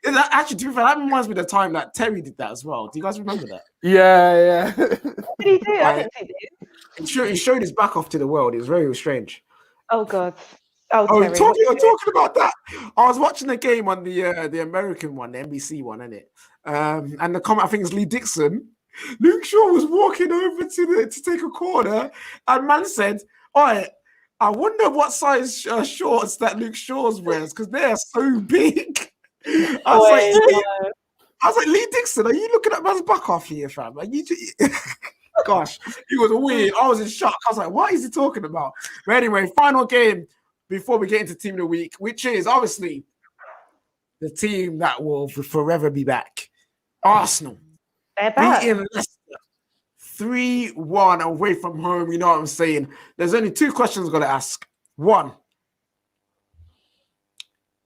Actually, to be fair, that reminds me of the time that Terry did that as well. Do you guys remember that? Yeah. What did he do? I didn't see this. He showed his back off to the world. It was very strange. Oh God. Oh, Terry, talking about that. I was watching the game on the American one, the NBC one, isn't it? And the comment, I think it's Lee Dixon. Luke Shaw was walking over to take a corner, and man said, "Oi, I wonder what size shorts that Luke Shaw's wears because they are so big." I was like, Lee Dixon, are you looking at man's back off here, fam? Like, gosh, he was weird. I was in shock. I was like, what is he talking about? But anyway, final game before we get into Team of the Week, which is obviously the team that will forever be back. Arsenal. They're back. Beating Leicester 3-1 away from home. You know what I'm saying? There's only two questions I've got to ask. One.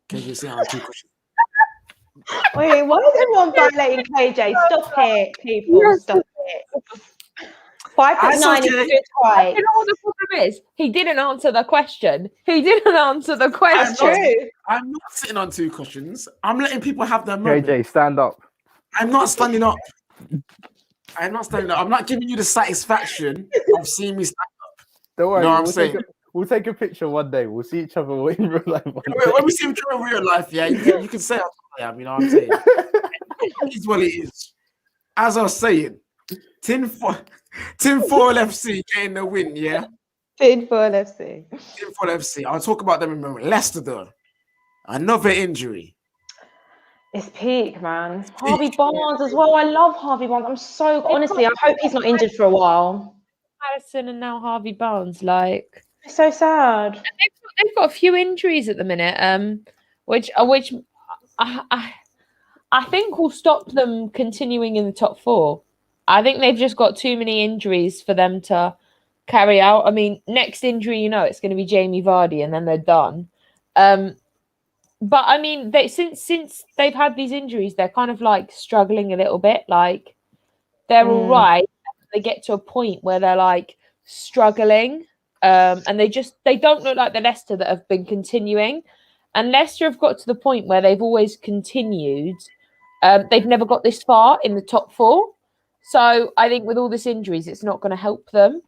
Can you see how 2 questions? Wait, why is everyone violating KJ? Stop it, people. Stop it. 5'9" is good height. You know what the problem is? He didn't answer the question. That's true. I'm not sitting on 2 questions. I'm letting people have their moment. KJ, stand up. I'm not standing up. I'm not giving you the satisfaction of seeing me stand up. Don't worry. You know what I'm saying? We'll take a picture one day. We'll see each other in real life. When we see each other in real life, yeah, you can say I am. You know what I'm saying? It's what it is. As I was saying, Tinfoil FC getting the win, yeah? Tinfoil FC. Tinfoil FC. I'll talk about them in a moment. Leicester, though. Another injury. It's peak, man. Harvey Barnes as well. I love Harvey Barnes. Honestly, I hope he's not injured for a while. Harrison and now Harvey Barnes, like... It's so sad. They've got a few injuries at the minute, which I think will stop them continuing in the top 4. I think they've just got too many injuries for them to carry out. I mean, next injury, it's going to be Jamie Vardy, and then they're done. But I mean, since they've had these injuries, they're kind of like struggling a little bit. Like they're all right. They get to a point where they're like struggling. And they don't look like the Leicester that have been continuing. And Leicester have got to the point where they've always continued. They've never got this far in the top 4. So I think with all this injuries, it's not going to help them.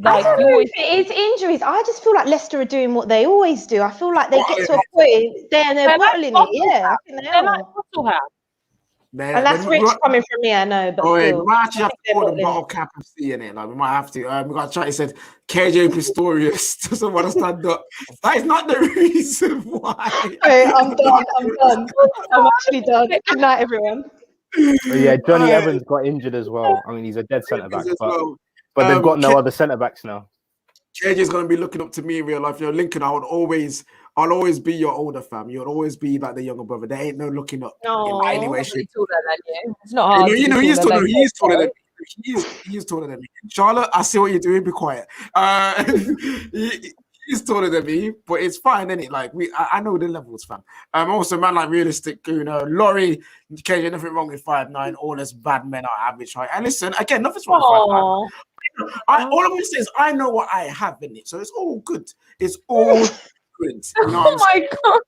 I don't know if it is injuries. I just feel like Leicester are doing what they always do. I feel like they get to a point they're bottling it. Yeah, I think they are. Like Tottenham. And that's rich coming from me, I know. But we might actually have to put the bottle cap of C in it. Like we might have to. We got to try. He said KJ Pistorius doesn't want to stand up. That is not the reason why. Okay, I'm done. I'm actually done. Good night, everyone. But yeah, Johnny Evans got injured as well. I mean, he's a dead centre back, but they've got no other centre backs now. KJ is going to be looking up to me in real life. Lincoln, I'll always be your older fam. You'll always be like the younger brother. There ain't no looking up in any way, shape. It's not hard. He is taller than me. He is taller than me. Charlotte, I see what you're doing. Be quiet. He's taller than me, but it's fine, isn't it? Like I know the levels, fam. Also, man, like realistic, Laurie, KJ, nothing wrong with 5'9". All us bad men are average height. And listen, again, nothing's wrong with 5'9". All I'm going to say is I know what I have in it, so it's all good. It's all good. You know oh my God.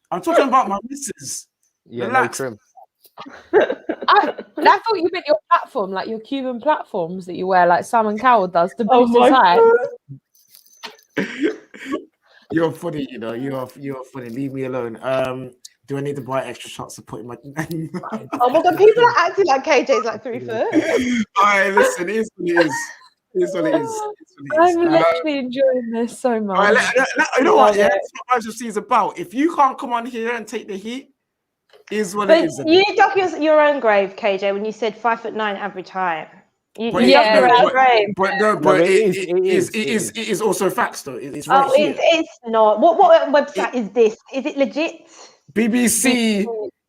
I'm talking about my missus. Yeah, relax. no trim. I thought you meant your platform, like your Cuban platforms that you wear, like Simon Cowell does to boost his height. You're funny, You're funny. Leave me alone. Do I need to buy extra shots to put in my? Oh my God! People are acting like KJ's like 3 foot. All right, listen. It is what it is. It's what it is. I'm literally enjoying this so much. Right, you know what? Yeah, that's what Majesty is about. If you can't come on here and take the heat, is what it is. You dug your own grave, KJ, when you said 5'9" average height. You dug your own grave. But it is also facts though. It's right here. It's not. What website is this? Is it legit? BBC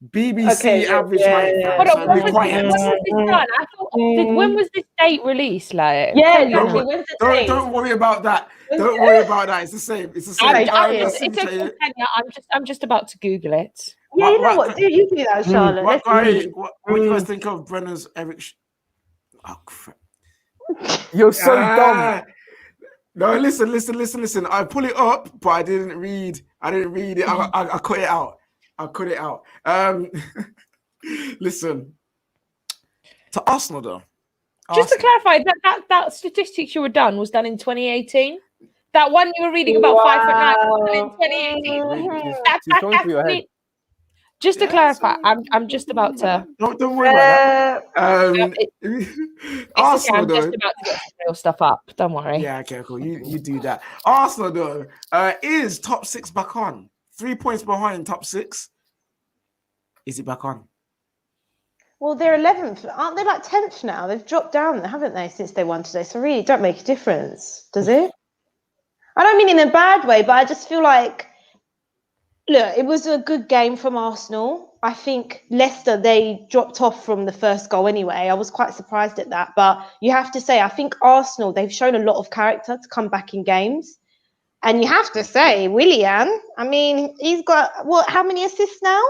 BBC Okay, average yeah, height, yeah. fam. Hold on, So when be was, quiet. when was this done? I thought, when was this date released? Like, Yeah, tell you exactly. now. When's the Don't date? don't worry about that. When's Don't the- worry about that. It's the same. It's the same. Okay, It's Listen, okay, Tanya. I'm just about to Google it. Yeah, you know what? Do you do that, Charlotte? What Let's guy? see. What do you guys think of Brenner's Eric? Oh crap! You're so dumb. No, listen. I pull it up, but I didn't read. I cut it out. I cut it out. Listen. To Arsenal, though. Just to clarify, that statistics you were done was done in 2018. That one you were reading about 5'9" was done in 2018. She's going through your head. Just to clarify, I'm just about to. Don't worry about that. Arsenal, I'm just about to get some real stuff up. Don't worry. Yeah, okay, cool. You do that. Arsenal, though, is top 6 back on. 3 points behind top 6. Is it back on? Well, they're 11th. Aren't they like 10th now? They've dropped down, haven't they, since they won today? So really, it don't make a difference, does it? I don't mean in a bad way, but I just feel like, look, it was a good game from Arsenal. I think Leicester, they dropped off from the first goal anyway. I was quite surprised at that. But you have to say, I think Arsenal, they've shown a lot of character to come back in games. And you have to say, Willian, I mean, he's got, how many assists now?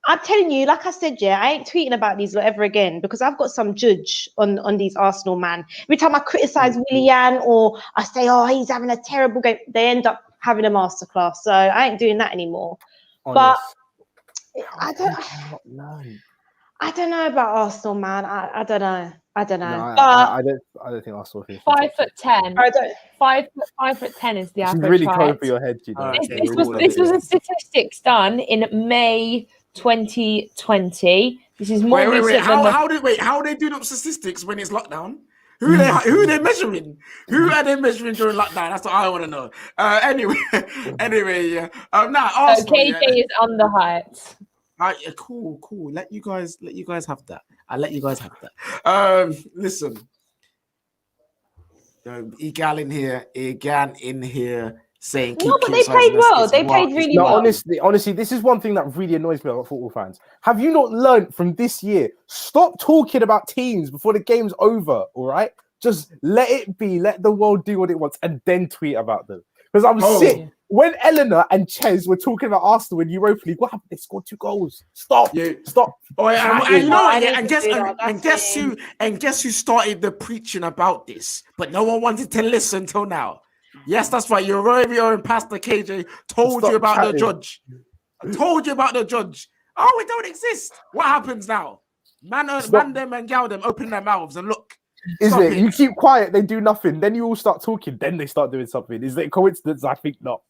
I'm telling you, like I said, yeah, I ain't tweeting about these lot ever again because I've got some judge on these Arsenal, man. Every time I criticise Willian or I say, oh, he's having a terrible game, they end up having a masterclass. So I ain't doing that anymore. Honest. But I don't know about Arsenal, man. I don't know. No, but I don't think Arsenal finished. 5'10". I don't. 5'10" is the She's average really height. going for your head, you know. This was a statistics done in May 2020. This is more wait. recent than How are they doing up statistics when it's lockdown? Who are they measuring? Who are they measuring during lockdown? That's what I want to know. Anyway, yeah. Now Arsenal. KJ is on the height. Yeah, cool. Let you guys have that. I'll let you guys have that. Listen. Egan in here saying no, but they played well. They played really well. Honestly, this is one thing that really annoys me about football fans. Have you not learned from this year? Stop talking about teams before the game's over, all right? Just let it be. Let the world do what it wants and then tweet about them. Because I'm sick. When Eleanor and Ches were talking about Arsenal in Europa League, what happened? They scored 2 goals. Stop. Oh, yeah, and you know what? And guess who started the preaching about this? But no one wanted to listen till now. Yes, that's right. Your own Pastor KJ told you about the judge. I told you about the judge. Oh, it don't exist. What happens now? Man them and gal them open their mouths and look. You keep quiet, they do nothing. Then you all start talking. Then they start doing something. Is it a coincidence? I think not.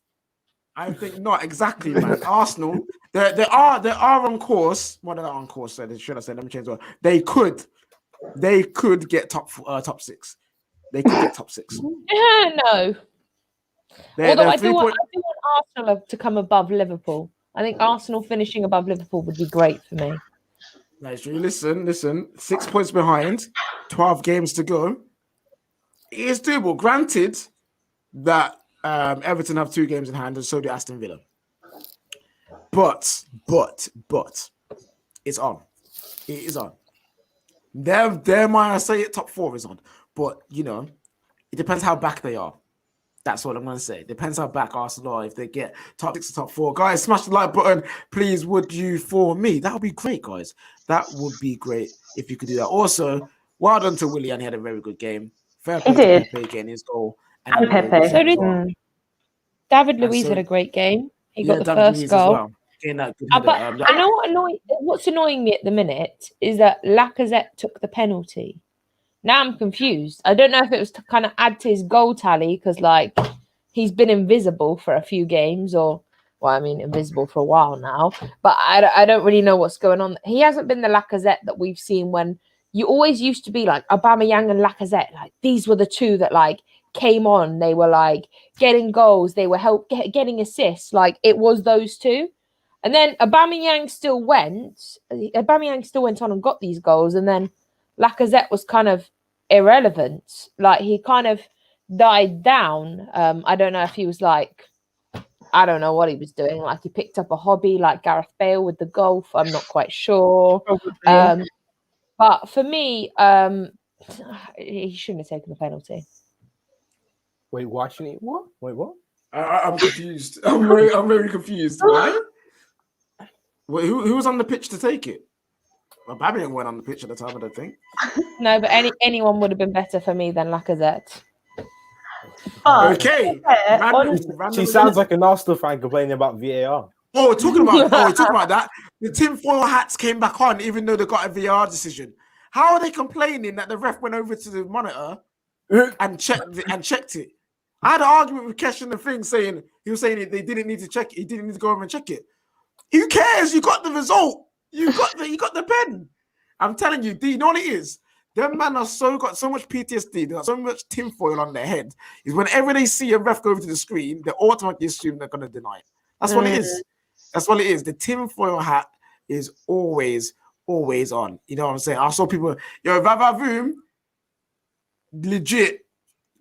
I think not exactly, man. Arsenal, they are on course. Well, they're not on course. So should I say? Let me change the word. They could get top 6. They could get top 6. No. Although I do want Arsenal to come above Liverpool. I think Arsenal finishing above Liverpool would be great for me. Nice. Listen. 6 points behind, 12 games to go. It is doable. Granted that Everton have 2 games in hand, and so do Aston Villa. But it's on. It is on. There might I say it, top 4 is on. But it depends how back they are. That's what I'm going to say. Depends how back Arsenal are. If they get top 6 or top 4. Guys, smash the like button, please, would you, for me. That would be great, guys. That would be great if you could do that. Also, well done to Willian. He had a very good game. Fair play to Pepe getting his goal. And Pepe. So did David Luiz had a great game. He got the first goal. What's annoying me at the minute is that Lacazette took the penalty. Now I'm confused. I don't know if it was to kind of add to his goal tally because, he's been invisible for a few games invisible for a while now. But I don't really know what's going on. He hasn't been the Lacazette that we've seen when you always used to be Aubameyang and Lacazette. These were the two that came on. They were getting goals. They were getting assists. It was those two. And then Aubameyang still went on and got these goals. And then Lacazette was kind of irrelevant. He kind of died down. I don't know if he was I don't know what he was doing. Like he picked up a hobby like Gareth Bale with the golf. I'm not quite sure. But for me, he shouldn't have taken the penalty. Wait, why shouldn't he? What? Wait, what? I'm confused. I'm very confused. Why? Wait, who was on the pitch to take it? Well, Babylon went on the pitch at the time, I don't think. No, but anyone would have been better for me than Lacazette. Okay. She sounds like an Arsenal fan complaining about VAR. Oh, talking about that. The tinfoil hats came back on, even though they got a VAR decision. How are they complaining that the ref went over to the monitor and checked it? I had an argument with Kesh in the thing saying he was saying they didn't need to check it. He didn't need to go over and check it. Who cares? You got the result. You got the pen. I'm telling you, D, you know what it is? Them man got so much PTSD, they got so much tinfoil on their head. Is whenever they see a ref go over to the screen, they automatically assume they're gonna deny it. That's what it is. That's what it is. The tinfoil hat is always on. You know what I'm saying? I saw people, Vavavoom, legit.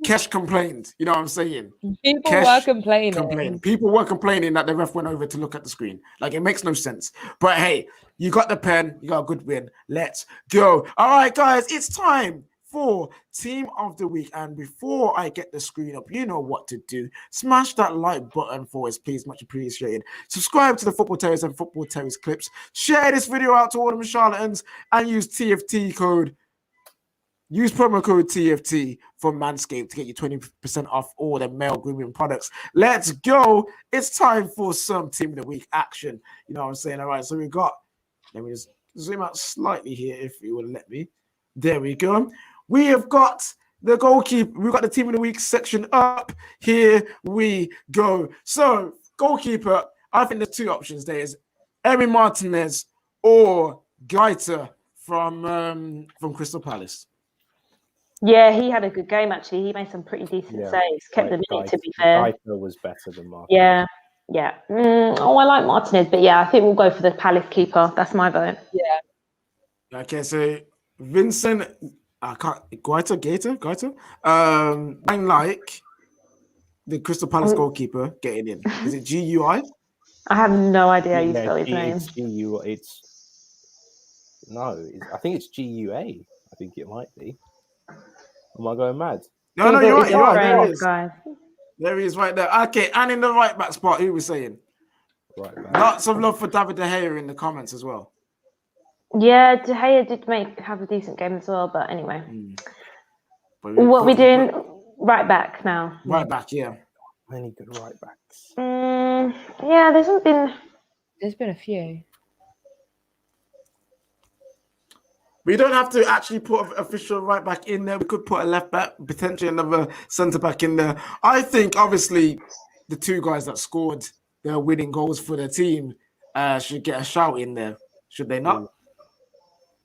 Kesh complained. You know what I'm saying? People were complaining. People were complaining that the ref went over to look at the screen. Like, it makes no sense. But hey, you got the pen. You got a good win. Let's go. All right, guys, it's time for Team of the Week. And before I get the screen up, you know what to do. Smash that like button for us, please. Much appreciated. Subscribe to the Football Terrors and Football Terrors clips. Share this video out to all of the charlatans and use TFT code. Use promo code TFT for Manscaped to get you 20% off all the male grooming products. Let's go. It's time for some Team of the Week action. You know what I'm saying? All right, so let me just zoom out slightly here if you will let me. There we go. We have got the goalkeeper. We've got the Team of the Week section up. Here we go. So, goalkeeper, I think there's two options. There's Emi Martinez or Gaita from Crystal Palace. Yeah, he had a good game, actually. He made some pretty decent saves. Kept the minute, to be fair. Gaita was better than Martinez. Yeah. I like Martinez, but yeah, I think we'll go for the Palace keeper. That's my vote. Yeah. Okay, so Vincent, Gaita. I like the Crystal Palace goalkeeper getting in. Is it GUI? I have no idea how you spell his name. I think it's GUA. I think it might be. Am I going mad? No, you're right. There he is. Guys. There he is right there. Okay, and in the right back spot, who was saying? Right back. Lots of love for David De Gea in the comments as well. Yeah, De Gea did have a decent game as well, but anyway. What are we doing? Right back now. Right back, yeah. Many good right backs. Yeah, there's been a few. We don't have to actually put an official right back in there. We could put a left back, potentially another centre back in there. I think, obviously, the two guys that scored their winning goals for their team should get a shout in there. Should they not?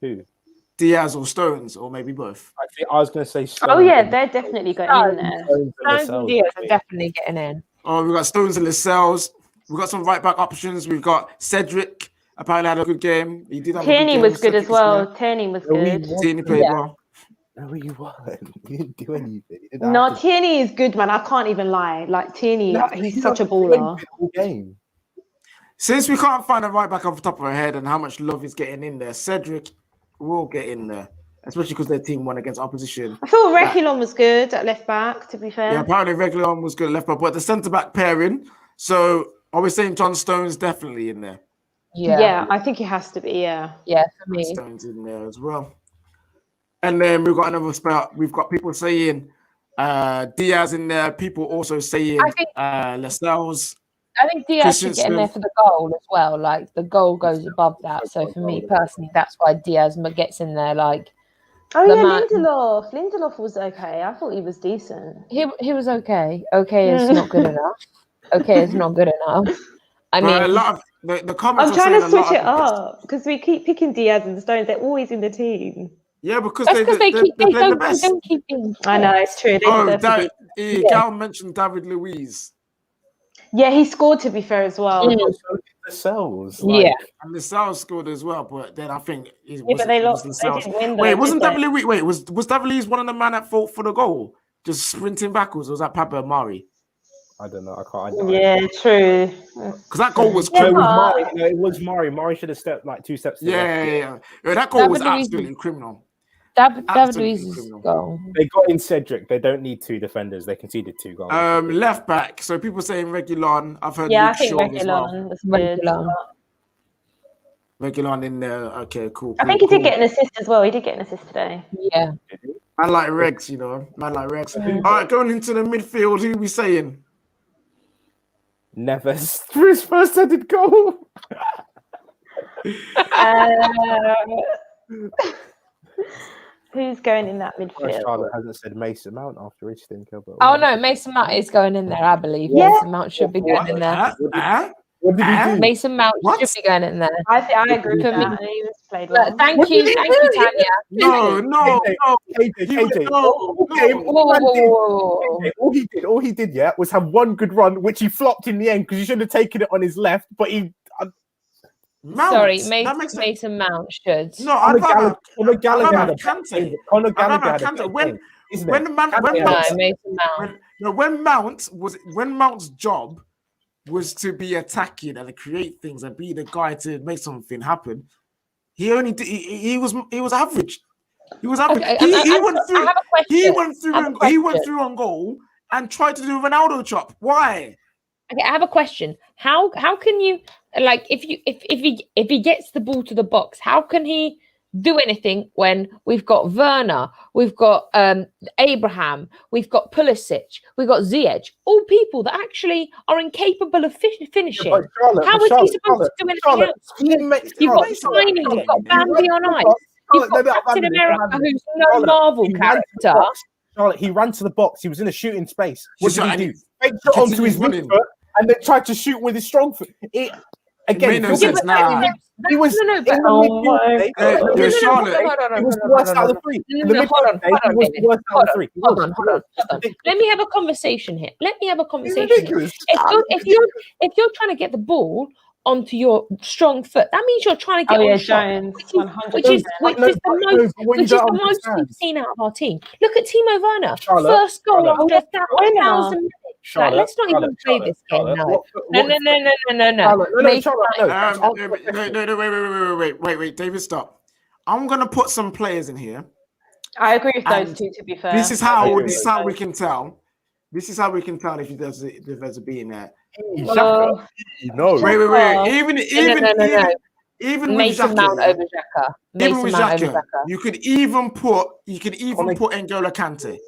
Who? Diaz or Stones, or maybe both. I was going to say Stones. Oh, yeah, they're definitely going in there. Stones and Diaz are definitely getting in. Oh, we've got Stones and Lascelles. We've got some right back options. We've got Cedric. Apparently had a good game. He did have Tierney was good as well. There. Tierney was good. Tierney played well. No, you weren't. You didn't do anything. No, Tierney is good, man. I can't even lie. Like, Tierney, he's such a baller. Game. Since we can't find a right back off the top of our head and how much love is getting in there, Cedric will get in there, especially because their team won against opposition. I thought Reguilon was good at left back, to be fair. Yeah, apparently Reguilon was good at left back, but the centre back pairing. So are we saying John Stones definitely in there? Yeah, I think it has to be. Yeah, for me. Stones in there as well. And then we've got another spot. We've got people saying Diaz in there. People also saying Lascelles. I think Diaz should get in there for the goal as well. Like, the goal goes above that. So for me personally, that's why Diaz gets in there. Like, Lindelof. Lindelof was okay. I thought he was decent. He was okay. Okay is not good enough. Okay is not good enough. I mean, a lot of the comments. I'm trying to switch it up because we keep picking Diaz and Stones. They're always in the team. Yeah, because they play the best. Don't keep being. I know, it's true. Gal mentioned David Luiz. Yeah, he scored, to be fair, as well. Lascelles. And Lascelles scored as well, but then I think but they lost. They didn't win. Wait, wasn't David Luiz? Wait, was David Luiz one of the man at fault for the goal, just sprinting backwards? Or was that Pablo Mari? I don't know. I can't. Yeah, true. Because that goal was Yeah, No, it was criminal. Mari. No, it was Mari. Mari should have stepped like 2 steps to the left. Yeah. That goal was David Luiz- absolutely criminal. David Absolutely Luiz's criminal. goal. They got in Cedric. They don't need 2 defenders. They conceded 2 goals. Left back. So people saying Reguilon. I've heard Yeah, I Luke think Shaw as well. Reguilon was good. Reguilon. Reguilon in there. Okay, cool. I think he did get an assist as well. He did get an assist today. Yeah. Man like Rex, you know. Man like Rex. All right, going into the midfield. Who are we saying? Neves for his first headed goal. Who's going in that Oh, midfield? Charlotte hasn't said Mason Mount after his thinker. But Oh no, Mason Mount is going in there, I believe. Yeah. Mason Mount should be going in there. What did he do? Mason Mount What? should be going in there. I agree with For me. that. He was played But well. thank you, Tanya. No. KJ. Whoa. All he did, yeah, was have one good run, which he flopped in the end because he should have taken it on his left, but he. Mount. Sorry, That makes sense. Mason Mount should. No, I'd rather Conor Gallagher had a Kante. Conor I'd Gallagher rather had a Kante. better When game, isn't when it? the man Kante when had a No, Mount Mason Mount. when Mount's job was to be attacking and create things and be the guy to make something happen, he only did, he was average. He was average. Okay, He I went through. have a question. He went through on goal and tried to do a Ronaldo chop. Why? Okay, I have a question. How can you like if he gets the ball to the box, how can he do anything when we've got Werner, we've got Abraham, we've got Pulisic, we've got Ziyech, all people that actually are incapable of finishing. How is he supposed to do anything else? You've got Tiny, you've got Bambi on ice, you've got Captain America, who's no Marvel character. Charlotte, he ran to the box. He was in a shooting space. What did he do? Fake He shot onto his continues weak foot and then tried to shoot with his strong foot. Again, made no sense now. He was Charlotte. He was the worst out of the three. Hold on. Let me have a conversation here. If you're trying to get the ball onto your strong foot, that means you're trying to get on shot, Jones, which is the most we've seen out of our team. Look at Timo Werner, first goal after 1,000 minutes. Like, let's not even play this game now. No. Wait, David, stop. I'm gonna put some players in here. I agree with those And two, to be fair. This is how we can tell. This is how we can tell if there's a B in there. No. Wait. Even Mason with Mount Xhaka, over Xhaka. even with Mason Mount over Xhaka, Xhaka. you could even put N'Golo Kante.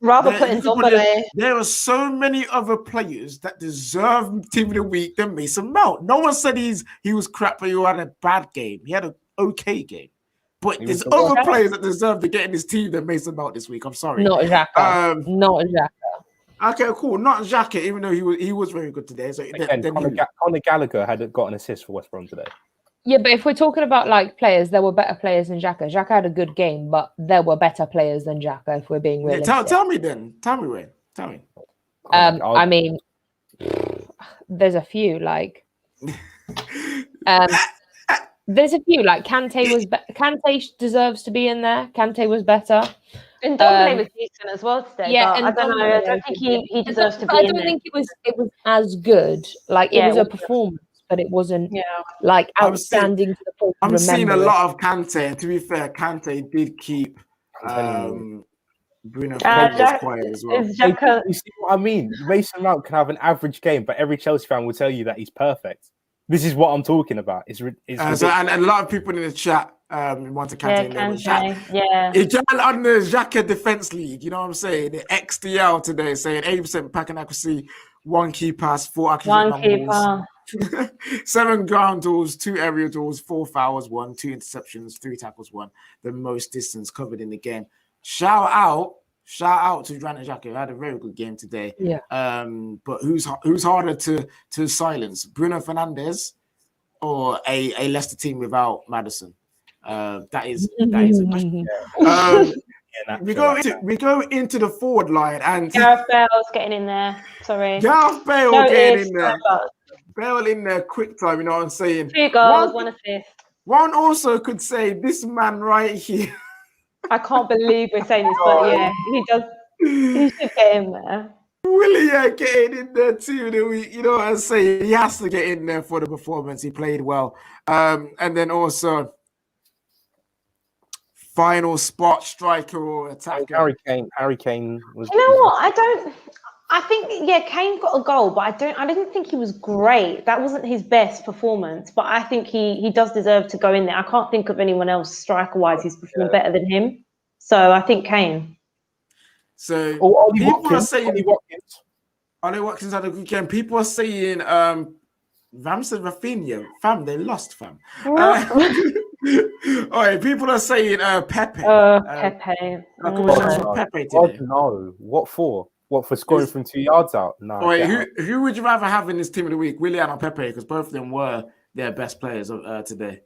Rather put in Dombele. There are so many other players that deserve Team of the Week than Mason Mount. No one said he was crap, but he had a bad game. He had an okay game. But there's other players that deserve to get in his team than Mason Mount this week. I'm sorry. Not Xhaka. Not Xhaka. Okay, cool. Not Xhaka, even though he was very good today. So Conor Gallagher had got an assist for West Brom today. Yeah, but if we're talking about like players, there were better players than Xhaka. Xhaka had a good game, but there were better players than Xhaka, if we're being realistic. Tell me then. Tell me, Wayne. Tell me. I mean, there's a few. Like, there's a few. Like Kante deserves to be in there. Kante was better. And Dombele was decent as well today. Yeah, I don't know. I don't think he deserves to be in there. I don't think it was as good. Like it was a performance, but it wasn't like outstanding to the point. I'm seeing a lot of Kante, and to be fair, Kante did keep Bruno Fernandes quiet as well. You see what I mean? Mason Mount can have an average game, but every Chelsea fan will tell you that he's perfect. This is what I'm talking about. And a lot of people in the chat want to Kante. It jumped on the Xhaka defense league. You know what I'm saying? The XDL today saying 80% packing accuracy, 1 key pass, 4 accurate numbers. 7 ground duels, 2 aerial duels, 4 fouls, 1, 2 interceptions, 3 tackles, 1. The most distance covered in the game. Shout out to Granit Xhaka, who had a very good game today. Yeah. But who's harder to silence, Bruno Fernandes or a Leicester team without Maddison? That is a question. We go into the forward line, and Gareth Bale's getting in there. Sorry, Gareth Bale getting in there. Bale in there quick time, you know what I'm saying? 2 goals, 1 assist. One also could say this man right here. I can't believe we're saying this, but yeah, he does. You should get him there. Willian getting in there team of the week. You know what I'm saying? He has to get in there for the performance. He played well. And then also final spot striker or attacker. Harry Kane was. You know what? I think Kane got a goal, but I didn't think he was great. That wasn't his best performance, but I think he does deserve to go in there. I can't think of anyone else striker-wise who's performed better than him. So I think Kane. So people are saying Ollie Watkins had a good game. People are saying Ram said Rafinha. Fam, they lost, fam. All right, people are saying Pepe. Pepe. Pepe today. No. What for? What, for scoring from 2 yards out? No. Wait, who would you rather have in this team of the week, Willian or Pepe? Because both of them were their best players today.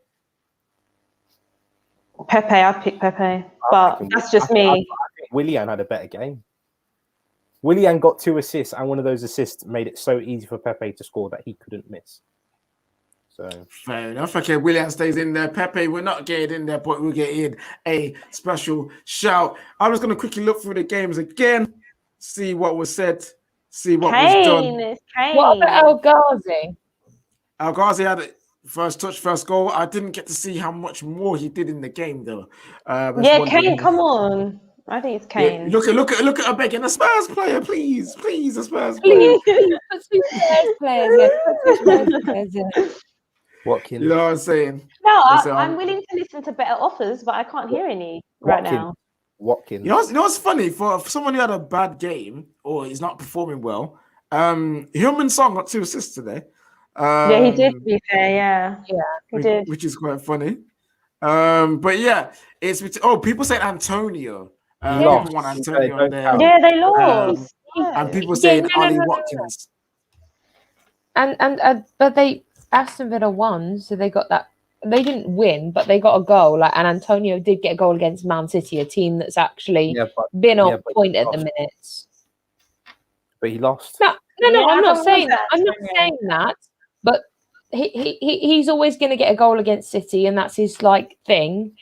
Pepe, I'd pick Pepe, but that's just me. I think Willian had a better game. Willian got 2 assists, and one of those assists made it so easy for Pepe to score that he couldn't miss. So fair enough. Okay, Willian stays in there. Pepe, we're not getting in there, but we'll get in a special shout. I'm just going to quickly look through the games again. See what was said, see what was done. What about El Ghazi? El Ghazi had it first touch, first goal. I didn't get to see how much more he did in the game, though. Kane, come on. I think it's Kane. Yeah, look at begging a Spurs player, please, a Spurs player. Please, put 2 Spurs players. Put 2 Spurs players in. Watkins. You know what I'm saying? No, I'm willing to listen to better offers, but I can't hear any right now. Watkins. You know what's funny? For someone who had a bad game or he's not performing well, Heung-min Son got 2 assists today. Yeah, he did, to be fair, yeah. He did. Which is quite funny. But yeah, it's people saying Antonio. People want Antonio there. Yeah, they lost. And people saying Ollie Watkins. And but Aston Villa won, so they got that. They didn't win, but they got a goal. And Antonio did get a goal against Man City, a team that's actually been on point at the minutes. But he lost. No, I'm not saying that. I'm not saying that. But he's always going to get a goal against City, and that's his thing.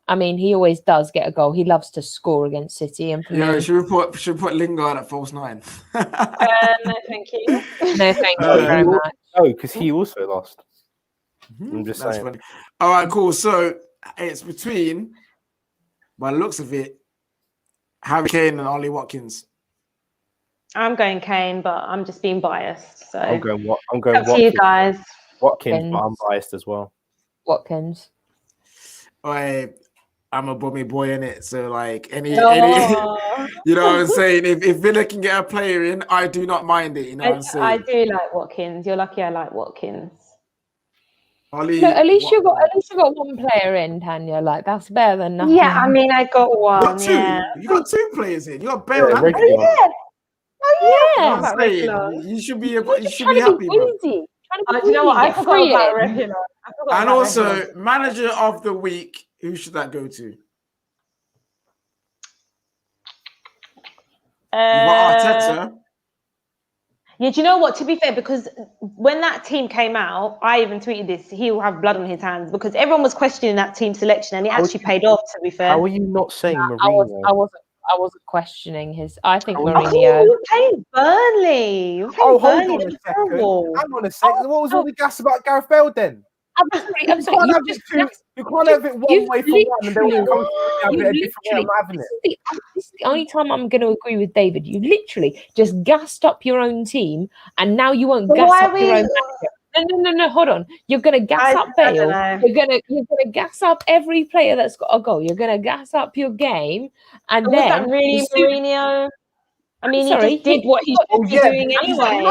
I mean, he always does get a goal. He loves to score against City. And should we put Lingard at false 9? No, thank you. No, thank you very much. No, because he also lost. I'm just saying. Funny. All right, cool. So it's between, by the looks of it, Harry Kane and Ollie Watkins. I'm going Kane, but I'm just being biased. So I'm going up Watkins. to you guys. Watkins, but I'm biased as well. Watkins. I'm a bummy boy in it, so any you know what I'm saying. If Villa can get a player in, I do not mind it. You know what I'm saying. I do like Watkins. You're lucky I like Watkins. Ollie, at least you got one player in, Tanya. That's better than nothing. Yeah, I mean I got one. You got 2. Yeah. You got 2 players in. You got Bale. Oh yeah. You should be happy, bro. Do you know what? I forgot about regular. And also, manager of the week. Who should that go to? Arteta. Yeah, do you know what? To be fair, because when that team came out, I even tweeted this, he will have blood on his hands because everyone was questioning that team selection and it actually paid off, to be fair. How are you not saying Mourinho? I wasn't questioning his. I think Mourinho. Mourinho. We're playing Burnley. Hold on a second. Hang on a second. What was all the gas about Gareth Bale then? I'm sorry. You can't have it one way for one and then when it comes to it a different way. I'm having it. This is the only time I'm going to agree with David. You literally just gassed up your own team and now you won't gas up your own manager. No, hold on. You're going to gas up Bale. You're going to gas up every player that's got a goal. You're going to gas up your game. And was then that really Mourinho? I mean, he just did what he should be doing anyway.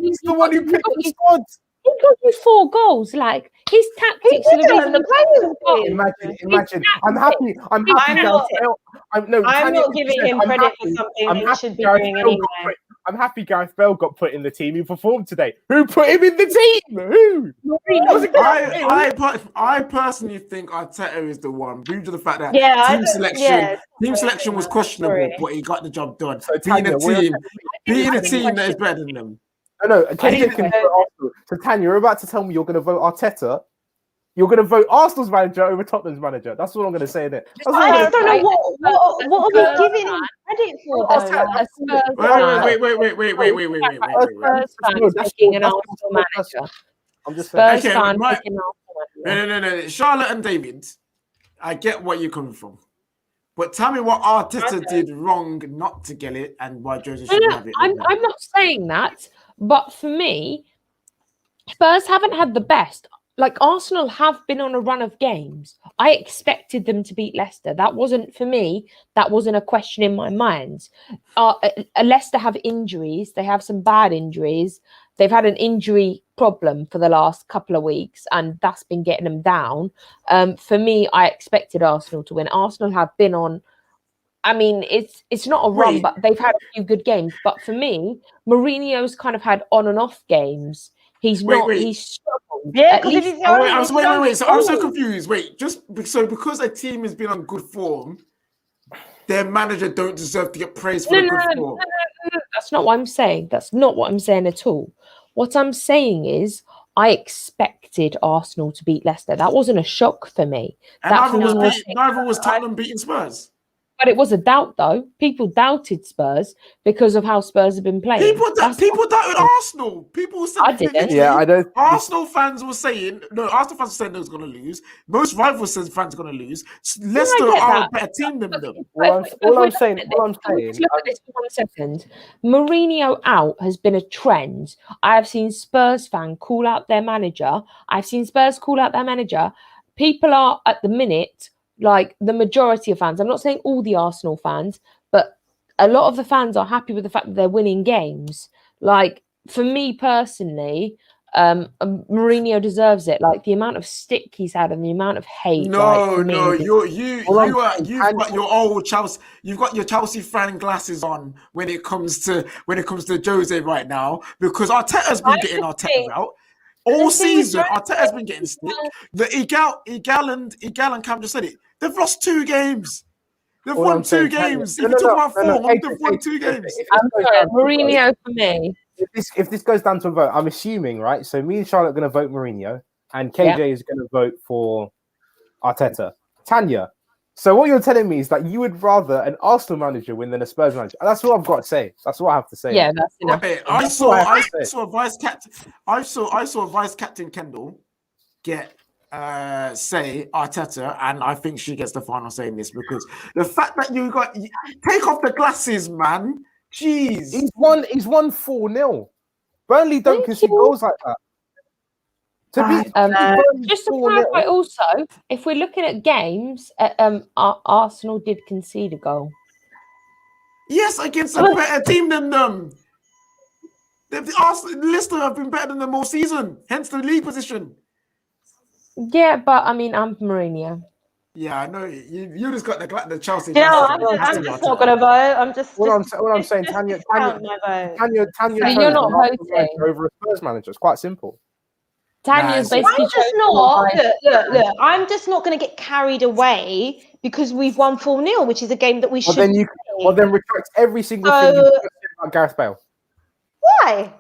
He's the one who picked the squad. He got you 4 goals. His tactics are the reason. Imagine. I'm happy. I'm not giving him credit for something he should be doing anyway. I'm happy Gareth Bale got put in the team. He performed today. Who put him in the team? Who? I personally think Arteta is the one due to the fact that team selection was questionable, but he got the job done. So being a team that is better than them. No. So Tanya, you're about to tell me you're going to vote Arteta? You're going to vote Arsenal's manager over Tottenham's manager. That's what I'm going to say in it. That's all I I'm just don't gonna know say. what are we giving him credit for I'll though? say- Like, A Spurs Wait. fan No, that's picking an that's Arsenal what- manager. I'm just saying. Spurs Okay, fan my- picking Arsenal manager. No. Charlotte and David, I get where you're coming from. But tell me what Arteta did wrong not to get it and why Jose should have it. I'm not saying that, but for me, Spurs haven't had the best. Like Arsenal have been on a run of games. I expected them to beat Leicester. That wasn't for me. That wasn't a question in my mind. Leicester have injuries. They have some bad injuries. They've had an injury problem for the last couple of weeks, and that's been getting them down. For me, I expected Arsenal to win. Arsenal have been on. I mean, it's not a run, but they've had a few good games. But for me, Mourinho's kind of had on and off games. He's struggled. yeah, At because if least he's Wait. So I'm so confused. Wait, so because a team has been on good form, their manager don't deserve to get praised for the good form. No, that's not what I'm saying. That's not what I'm saying at all. What I'm saying is I expected Arsenal to beat Leicester. That wasn't a shock for me. And That for me neither was Tottenham beating Spurs. but it was a doubt though. People doubted Spurs because of how Spurs have been playing. People doubted Arsenal. People said I didn't. Yeah, I don't. Arsenal fans were saying Arsenal fans were saying they was going to lose. Most rivals said fans are going to lose. Leicester are a better team than them. All I'm saying. Let's look at this for 1 second. Mourinho out has been a trend. I have seen Spurs fan call out their manager. I've seen Spurs call out their manager. People are at the minute, like the majority of fans. I'm not saying all the Arsenal fans, but a lot of the fans are happy with the fact that they're winning games. Like for me personally, Mourinho deserves it. Like the amount of stick he's had and the amount of hate. You've got your old Chelsea. You've got your Chelsea fan glasses on when it comes to Jose right now because Arteta's been getting Arteta out. All season, Arteta's been getting stick. The Igal and Cam just said it. They've lost 2 games. They've won 2 games. If you talk about form, they've won 2 games. I'm sorry, Mourinho for me. If this goes down to a vote, I'm assuming, right? So me and Charlotte are going to vote Mourinho, and KJ is going to vote for Arteta. Tanya, so what you're telling me is that you would rather an Arsenal manager win than a Spurs manager. And that's what I've got to say. That's what I have to say. Yeah, that's enough. Okay, I saw Vice Captain Kendall get say Arteta, and I think she gets the final say in this because the fact that you take off the glasses, man. Jeez, he's won 4-0. Burnley don't concede goals like that. Just to clarify, also, if we're looking at games, Arsenal did concede a goal. Yes, against a better team than them. Leicester have been better than them all season, hence the league position. Yeah, but I mean, I'm Mourinho. Yeah, I know. You just got the Chelsea. Yeah, I'm just not going to vote. I'm just. What I'm saying, Tanya, you're not voting over a Spurs manager. It's quite simple. Tanya's basically. I'm just not. Look. I'm just not going to get carried away because we've won 4-0, which is a game that we should. Then retract every single thing you said about Gareth Bale. Why?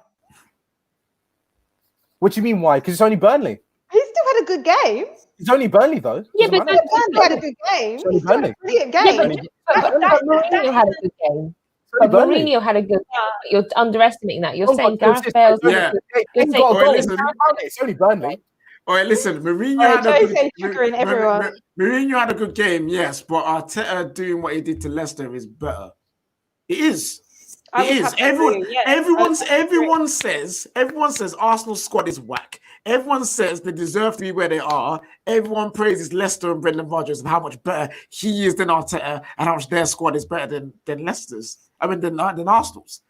What do you mean? Why? Because it's only Burnley. He still had a good game. It's only Burnley though. Yeah, but Burnley had a good game. He's still had a brilliant game. But Mourinho had a good game. But Mourinho had a good game. You're underestimating that. You're saying Gareth Bale's it's only Burnley. All right, listen, Mourinho had a good game, yes, but Arteta doing what he did to Leicester is better. It is. Everyone says Arsenal squad is whack. Everyone says they deserve to be where they are. Everyone praises Leicester and Brendan Rodgers and how much better he is than Arteta and how much their squad is better than Leicester's. I mean, than Arsenal's.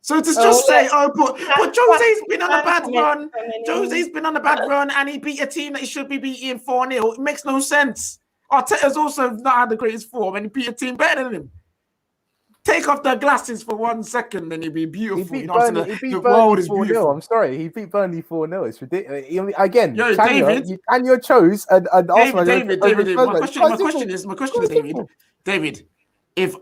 So to just say, but Jose's been on a bad run. Jose's been on a bad run and he beat a team that he should be beating 4-0. It makes no sense. Arteta's also not had the greatest form and he beat a team better than him. Take off the glasses for 1 second and it'd be beautiful. He beat Burnley 4-0. I'm sorry, he beat Burnley 4-0. It's ridiculous. Again, Tanya chose and Arsenal. David, my question is, David, if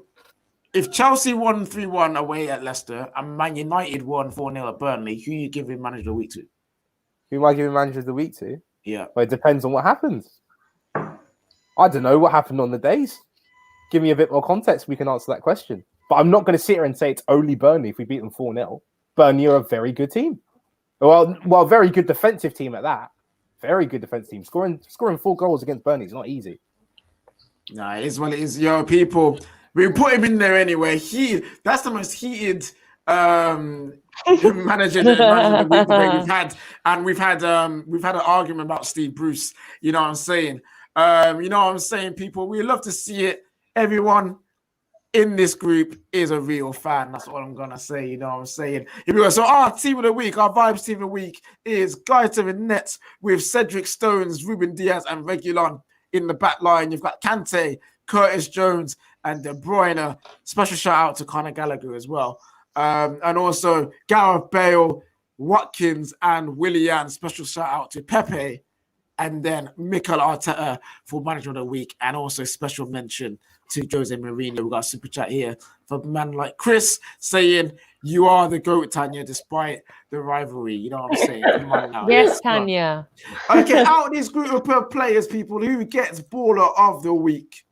Chelsea won 3-1 away at Leicester and Man United won 4-0 at Burnley, who are you giving manager of the week to? Who am I giving manager of the week to? Yeah. But it depends on what happens. I don't know what happened on the days. Give me a bit more context. We can answer that question. But I'm not going to sit here and say it's only Burnley if we beat them 4-0. Burnley are a very good team. Well, very good defensive team at that. Very good defensive team. Scoring 4 goals against Burnley is not easy. No, it is what it is. Yo, people, we put him in there anyway. That's the most heated manager of the week debate we've had. And we've had an argument about Steve Bruce. You know what I'm saying? People? We love to see it. Everyone in this group is a real fan. That's what I'm gonna say. You know what I'm saying? Here we go. So our team of the week, our vibes team of the week is Guy to the Nets with Cedric Stones, Ruben Diaz, and Reguilon in the back line. You've got Kante, Curtis Jones, and De Bruyne. Special shout out to Conor Gallagher as well. And also Gareth Bale, Watkins, and Willian. Special shout out to Pepe. And then Mikel Arteta for Manager of the Week. And also special mention to Jose Mourinho. We've got a super chat here for a man like Chris saying, you are the GOAT, Tanya, despite the rivalry. You know what I'm saying? Come on now. Yes, Tanya. Okay, out of this group of players, people, who gets Baller of the Week?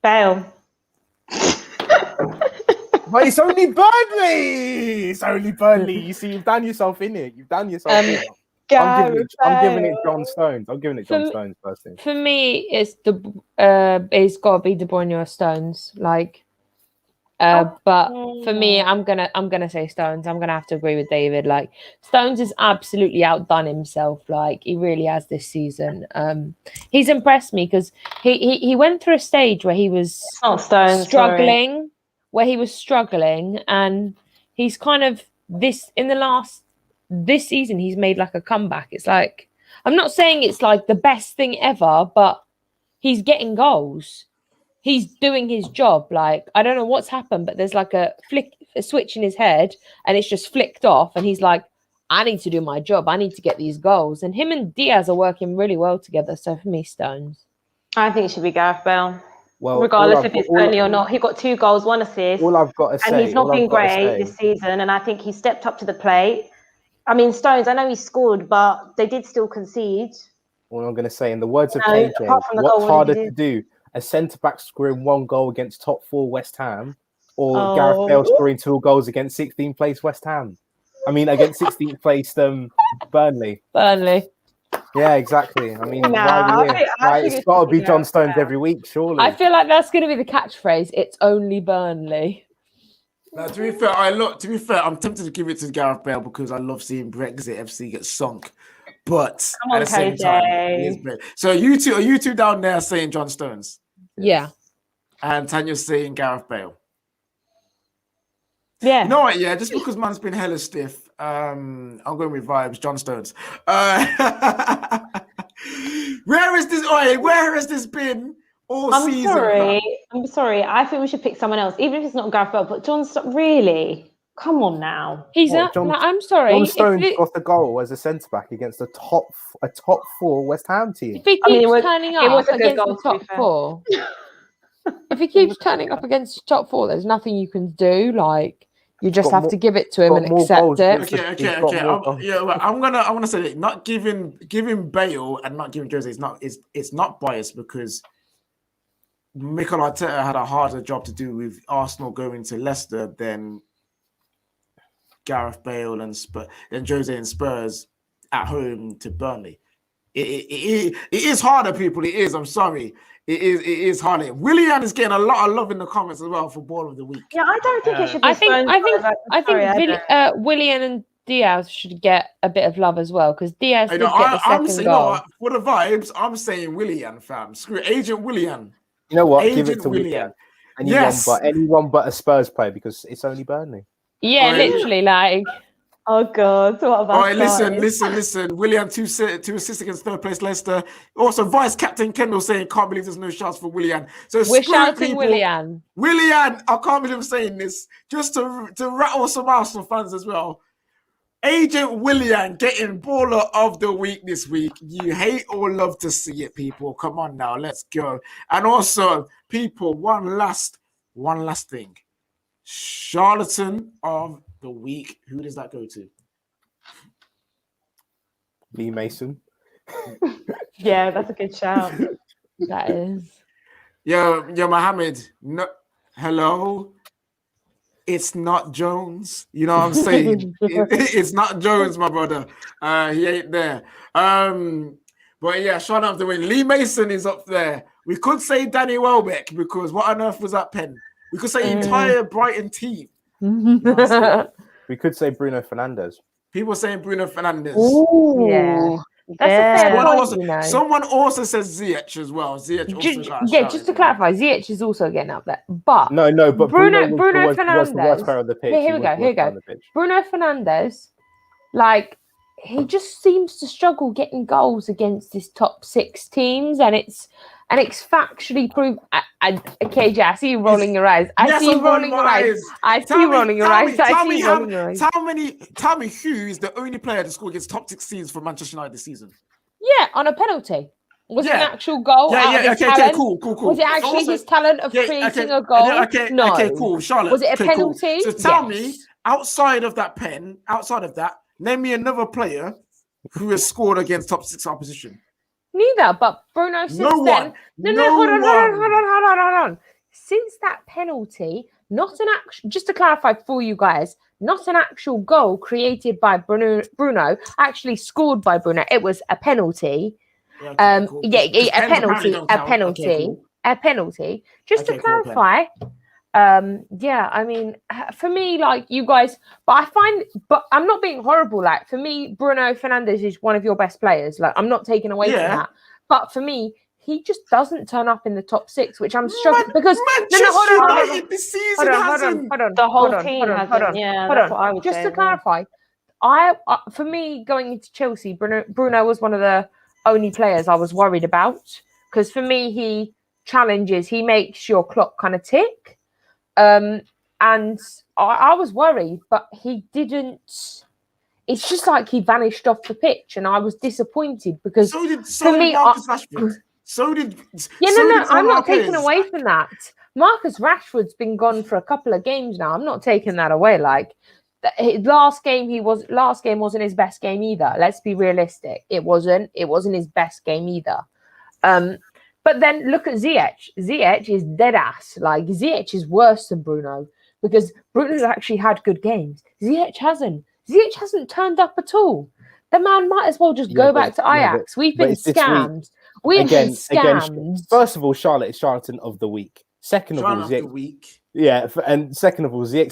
Bale. But it's only Burnley. It's only Burnley. You see, you've done yourself in it. You've done yourself in it. I'm giving it John Stones. I'm giving it John Stones personally. For me, it's it's got to be De Bruyne or Stones. But for me, I'm gonna say Stones. I'm gonna have to agree with David. Like, Stones has absolutely outdone himself. Like, he really has this season. He's impressed me because he went through a stage where he was struggling, and he's kind of this season he's made like a comeback. It's like, I'm not saying it's like the best thing ever, but he's getting goals. He's doing his job. Like, I don't know what's happened, but there's like a switch in his head and it's just flicked off. And he's like, I need to do my job. I need to get these goals. And him and Diaz are working really well together. So for me, Stones. I think it should be Gareth Bale. Well, regardless if it's early or not. He got 2 goals, 1 assist. All I've got to say, and he's not been great this season. And I think he stepped up to the plate. I mean, Stones, I know he scored, but they did still concede. All I'm going to say, in the words of KJ, what's harder to do? A centre-back scoring 1 goal against top 4 West Ham, or Gareth Bale scoring 2 goals against 16th place West Ham? I mean, against 16th place Burnley. Yeah, exactly. I mean, it's got to be John Stones every week, surely. I feel like that's going to be the catchphrase. It's only Burnley. Now, to be fair, I'm tempted to give it to Gareth Bale because I love seeing Brexit FC get sunk. But at the same time, it is Bale. So are you two down there saying John Stones? Yeah. And Tanya's saying Gareth Bale. Yeah. You know what? Yeah, just because man's been hella stiff, I'm going with vibes. John Stones. Where has this been all season? I'm sorry. I think we should pick someone else, even if it's not Gareth Bale. But John Stones, really? Come on now. I'm sorry. John Stones got the goal as a centre back against a top 4 West Ham team. If he keeps turning up against the top 4, if he keeps turning up against the top 4, there's nothing you can do. Like, you just have to give it to him and accept it. Okay. I'm gonna say that not giving Bale and not giving Jose it's not biased because Mikel Arteta had a harder job to do with Arsenal going to Leicester than Gareth Bale and Jose and Spurs at home to Burnley. It is harder, people. It is. I'm sorry. It is harder. Willian is getting a lot of love in the comments as well for Ball of the Week. Yeah, I don't think it should be. I think Willian and Diaz should get a bit of love as well because Diaz did get the second goal. For the vibes, I'm saying Willian, fam. Screw Agent Willian. You know what? Give it to Willian. Anyone but a Spurs player because it's only Burnley. Yeah, literally, like. Oh God! What about? All right, listen. Willian 2 assists against 3rd place Leicester. Also, Vice Captain Kendall saying, "Can't believe there's no shouts for Willian." So we're shouting Willian. Willian, I can't believe I'm saying this. Just to rattle some Arsenal fans as well. Agent Willian getting Baller of the Week this week. You hate or love to see it, people. Come on now, let's go. And also, people, one last thing. Charlatan of the Week. Who does that go to? Lee Mason. Yeah, that's a good shout. That is. Yo, Mohammed. No, hello. It's not Jones. You know what I'm saying? It's not Jones, my brother. He ain't there. But yeah, shout out to win. Lee Mason is up there. We could say Danny Welbeck because what on earth was that pen? We could say entire Brighton team. You know what I'm saying? We could say Bruno Fernandes. People saying Bruno Fernandes. Ooh, Yeah. That's a fair Someone point, also, you know. someone also says Ziyech as well. Ziyech also got a shout, just to clarify, Ziyech is also getting up there. But No, but Bruno was the worst Fernandes. player on the pitch. Here we go. Bruno Fernandes, like, he just seems to struggle getting goals against his top 6 teams, and it's factually proved. KJ, I see you rolling your eyes. I see you rolling your eyes. Tell me who is the only player to score against top 6 teams for Manchester United this season? Yeah, on a penalty. Was it an actual goal? Okay, cool. Was it actually his talent of creating a goal? No. Okay, cool. Charlotte. Was it a penalty? Cool. So tell me, outside of that, name me another player who has scored against top 6 opposition. Neither, but Bruno since then. Hold on. Since that penalty, not an actual. Just to clarify for you guys, not an actual goal created by Bruno, actually scored by Bruno. It was a penalty. A penalty. Just to clarify. I mean, for me, like, you guys, but I'm not being horrible. Like, for me, Bruno Fernandes is one of your best players. Like, I'm not taking away from that. But for me, he just doesn't turn up in the top 6, which I'm struggling because. Hold on. The whole team hasn't. Yeah, that's what I would say. Just to clarify, for me, going into Chelsea, Bruno was one of the only players I was worried about because for me, he challenges, he makes your clock kind of tick. And I was worried, but he didn't. It's just like he vanished off the pitch, and I was disappointed because so did Marcus Rashford. I'm not taking away from that. Marcus Rashford's been gone for a couple of games now. I'm not taking that away. Like, last game wasn't his best game either. Let's be realistic. It wasn't his best game either. But then look at Ziyech. Ziyech is dead ass. Like, Ziyech is worse than Bruno because Bruno's actually had good games. Ziyech hasn't. Ziyech hasn't turned up at all. The man might as well just go back to Ajax. We've been scammed. We've been scammed. First of all, Charlotte is Charlatan of the week. Second of all, Ziyech's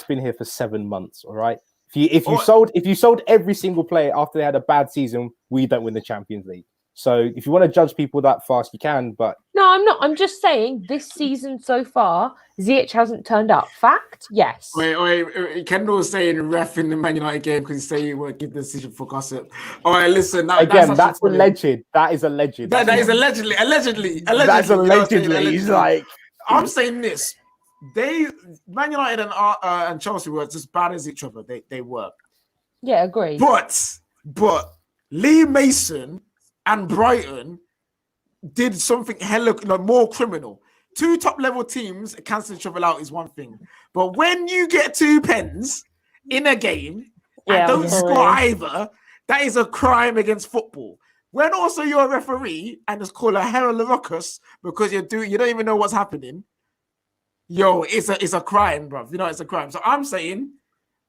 been here for 7 months. All right. If you sold every single player after they had a bad season, we don't win the Champions League. So if you want to judge people that fast, you can. But no, I'm not. I'm just saying this season so far, Ziyech hasn't turned up. Fact, yes. Wait. Kendall was saying ref in the Man United game because he said he would give the decision for gossip. All right, listen. That's alleged. That is alleged. That is allegedly. That's allegedly. He's like, I'm saying this. Man United and Chelsea were as bad as each other. They were. Yeah, agreed. But Lee Mason and Brighton did something more criminal. 2 top-level teams cancel each other out is one thing. But when you get 2 pens in a game and don't score either, that is a crime against football. When also you're a referee and just call a hell of a ruckus because you don't even know what's happening, it's a crime, bro. You know, it's a crime. So I'm saying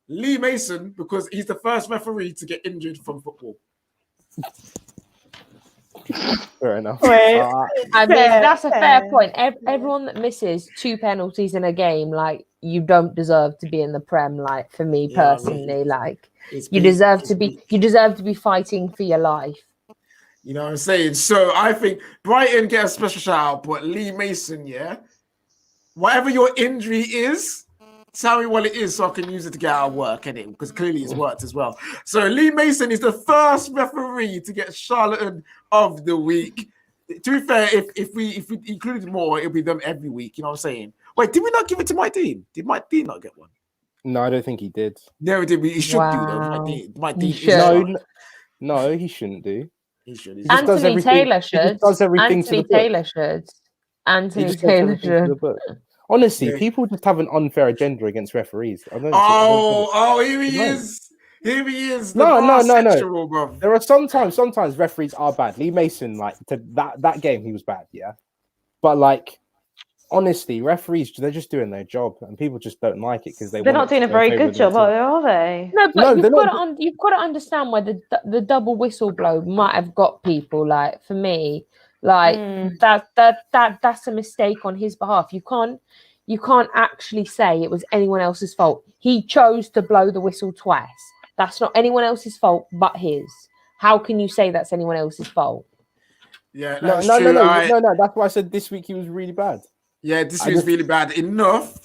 Lee Mason because he's the first referee to get injured from football. Fair enough. I mean, that's a fair point. Everyone that misses 2 penalties in a game, like, you don't deserve to be in the Prem. Like, for me personally, you deserve to be fighting for your life. You know what I'm saying? So I think Brighton get a special shout out, but Lee Mason, whatever your injury is, tell me what it is so I can use it to get out of work, innit? Because clearly it's worked as well. So Lee Mason is the first referee to get Charlatan of the week. To be fair, if we included more, it'll be them every week. You know what I'm saying? Wait, did we not give it to Mike Dean? Did Mike Dean not get one? No, I don't think he did. No, did we? He should do though. Mike Dean. No, he shouldn't do. He should. Anthony Taylor should. He just does everything to the book. Anthony Taylor should. Honestly, people just have an unfair agenda against referees. Here he is. Here he is. No. Sexual, bro. There are sometimes referees are bad. Lee Mason, like to that game, he was bad, yeah. But like, honestly, referees, they're just doing their job, and people just don't like it because They're not doing a very good job, are they? No, but No, you've got to understand why the double whistle blow might have got people. Like for me, like that's a mistake on his behalf. You can't actually say it was anyone else's fault. He chose to blow the whistle twice. That's not anyone else's fault but his. How can you say that's anyone else's fault? Yeah, no. That's why I said this week he was really bad. Yeah, this week's really bad. Enough.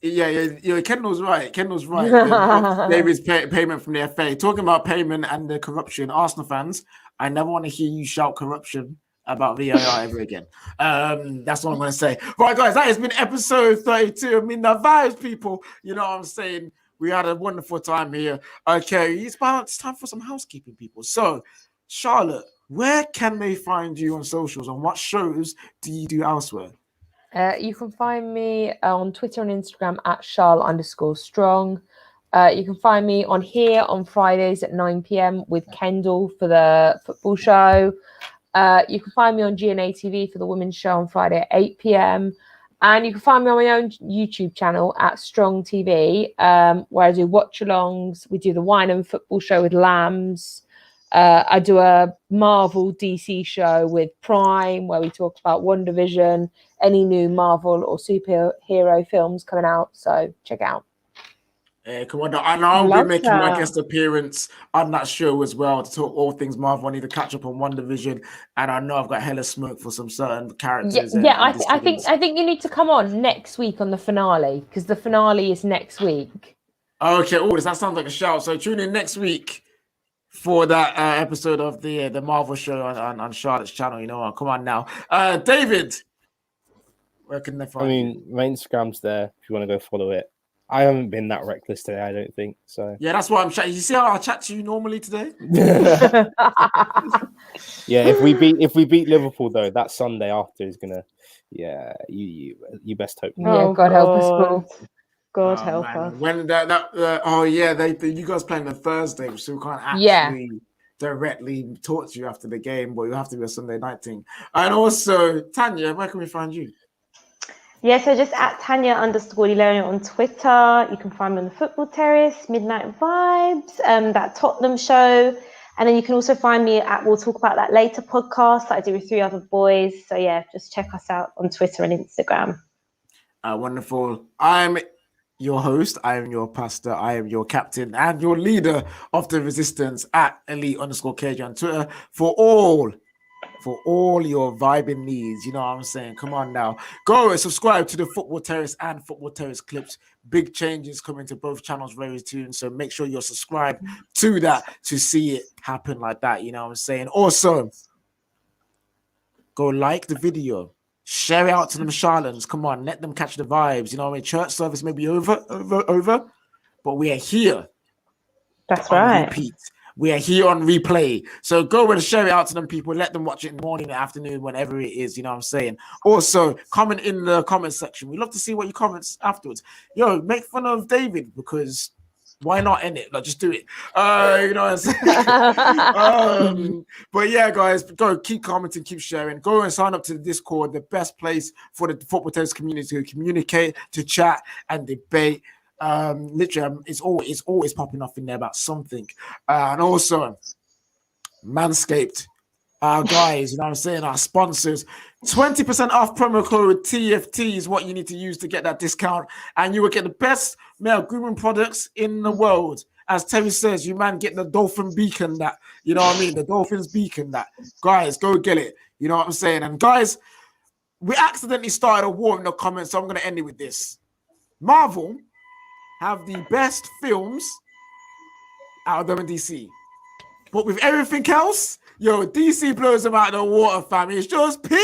Yeah. Kendall's right. David's payment from the FA. Talking about payment and the corruption, Arsenal fans, I never want to hear you shout corruption about VAR ever again. That's all I'm going to say. Right, guys, that has been episode 32. I mean, the vibes, people. You know what I'm saying? We had a wonderful time here. Okay, it's time for some housekeeping, people. So, Charlotte, where can they find you on socials, and what shows do you do elsewhere? You can find me on Twitter and Instagram at Charlotte_strong. You can find me on here on Fridays at 9 p.m. with Kendall for the football show. You can find me on GNA TV for the women's show on Friday at 8 p.m. And you can find me on my own YouTube channel at Strong TV, where I do watch-alongs. We do the wine and football show with Lambs. I do a Marvel DC show with Prime, where we talk about WandaVision, any new Marvel or superhero films coming out. So check it out. Come on, and I'll be making my guest appearance on that show as well to talk all things Marvel. I need to catch up on WandaVision, and I know I've got hella smoke for some certain characters. I think you need to come on next week on the finale, because the finale is next week. Okay, that sounds like a shout. So tune in next week for that episode of the Marvel show on Charlotte's channel. You know, come on now, David. Where can they find you? My Instagram's there if you want to go follow it. I haven't been that reckless today, I don't think. So yeah, that's why I'm chatting. You see how I chat to you normally today? Yeah, if we beat Liverpool though, that Sunday after is gonna. Yeah, you best hope. Yeah, God help us all. God help us. When you guys playing the Thursday, so we can't actually directly talk to you after the game, but you have to be a Sunday night thing. And also, Tanya, where can we find you? Yeah, so just at Tanya_Ilario on Twitter. You can find me on the Football Terrace, Midnight Vibes, that Tottenham show. And then you can also find me at We'll Talk About That Later podcast that I do with 3 other boys. So yeah, just check us out on Twitter and Instagram. Wonderful. I'm your host, I am your pastor, I am your captain and your leader of the resistance at elite_KJ on Twitter for all your vibing needs. You know what I'm saying? Come on now. Go and subscribe to the Football Terrace and Football Terrace Clips. Big changes coming to both channels very soon. So make sure you're subscribed to that to see it happen like that. You know what I'm saying? Also, go like the video. Share it out to them Charlans. Come on, let them catch the vibes. You know what I mean? Church service may be over, but we are here. That's right. Repeat. We are here on replay. So go and share it out to them people. Let them watch it in the morning, the afternoon, whenever it is. You know what I'm saying? Also, comment in the comment section. We love to see what you comments afterwards. Yo, make fun of David because why not end it? Like, just do it. You know what I'm saying? But yeah, guys, go keep commenting, keep sharing. Go and sign up to the Discord, the best place for the Football Terrace community to communicate, to chat, and debate. Literally, it's always popping off in there about something. And also, Manscaped, our guys, you know what I'm saying, our sponsors, 20% off promo code TFT is what you need to use to get that discount, and you will get the best male grooming products in the world. As Terry says, you man get the dolphin beacon that, you know what I mean, the dolphin's beacon that. Guys, go get it. You know what I'm saying? And guys, we accidentally started a war in the comments, so I'm going to end it with this. Marvel have the best films out of them in DC. But with everything else, DC blows them out of the water, fam. It's just peace.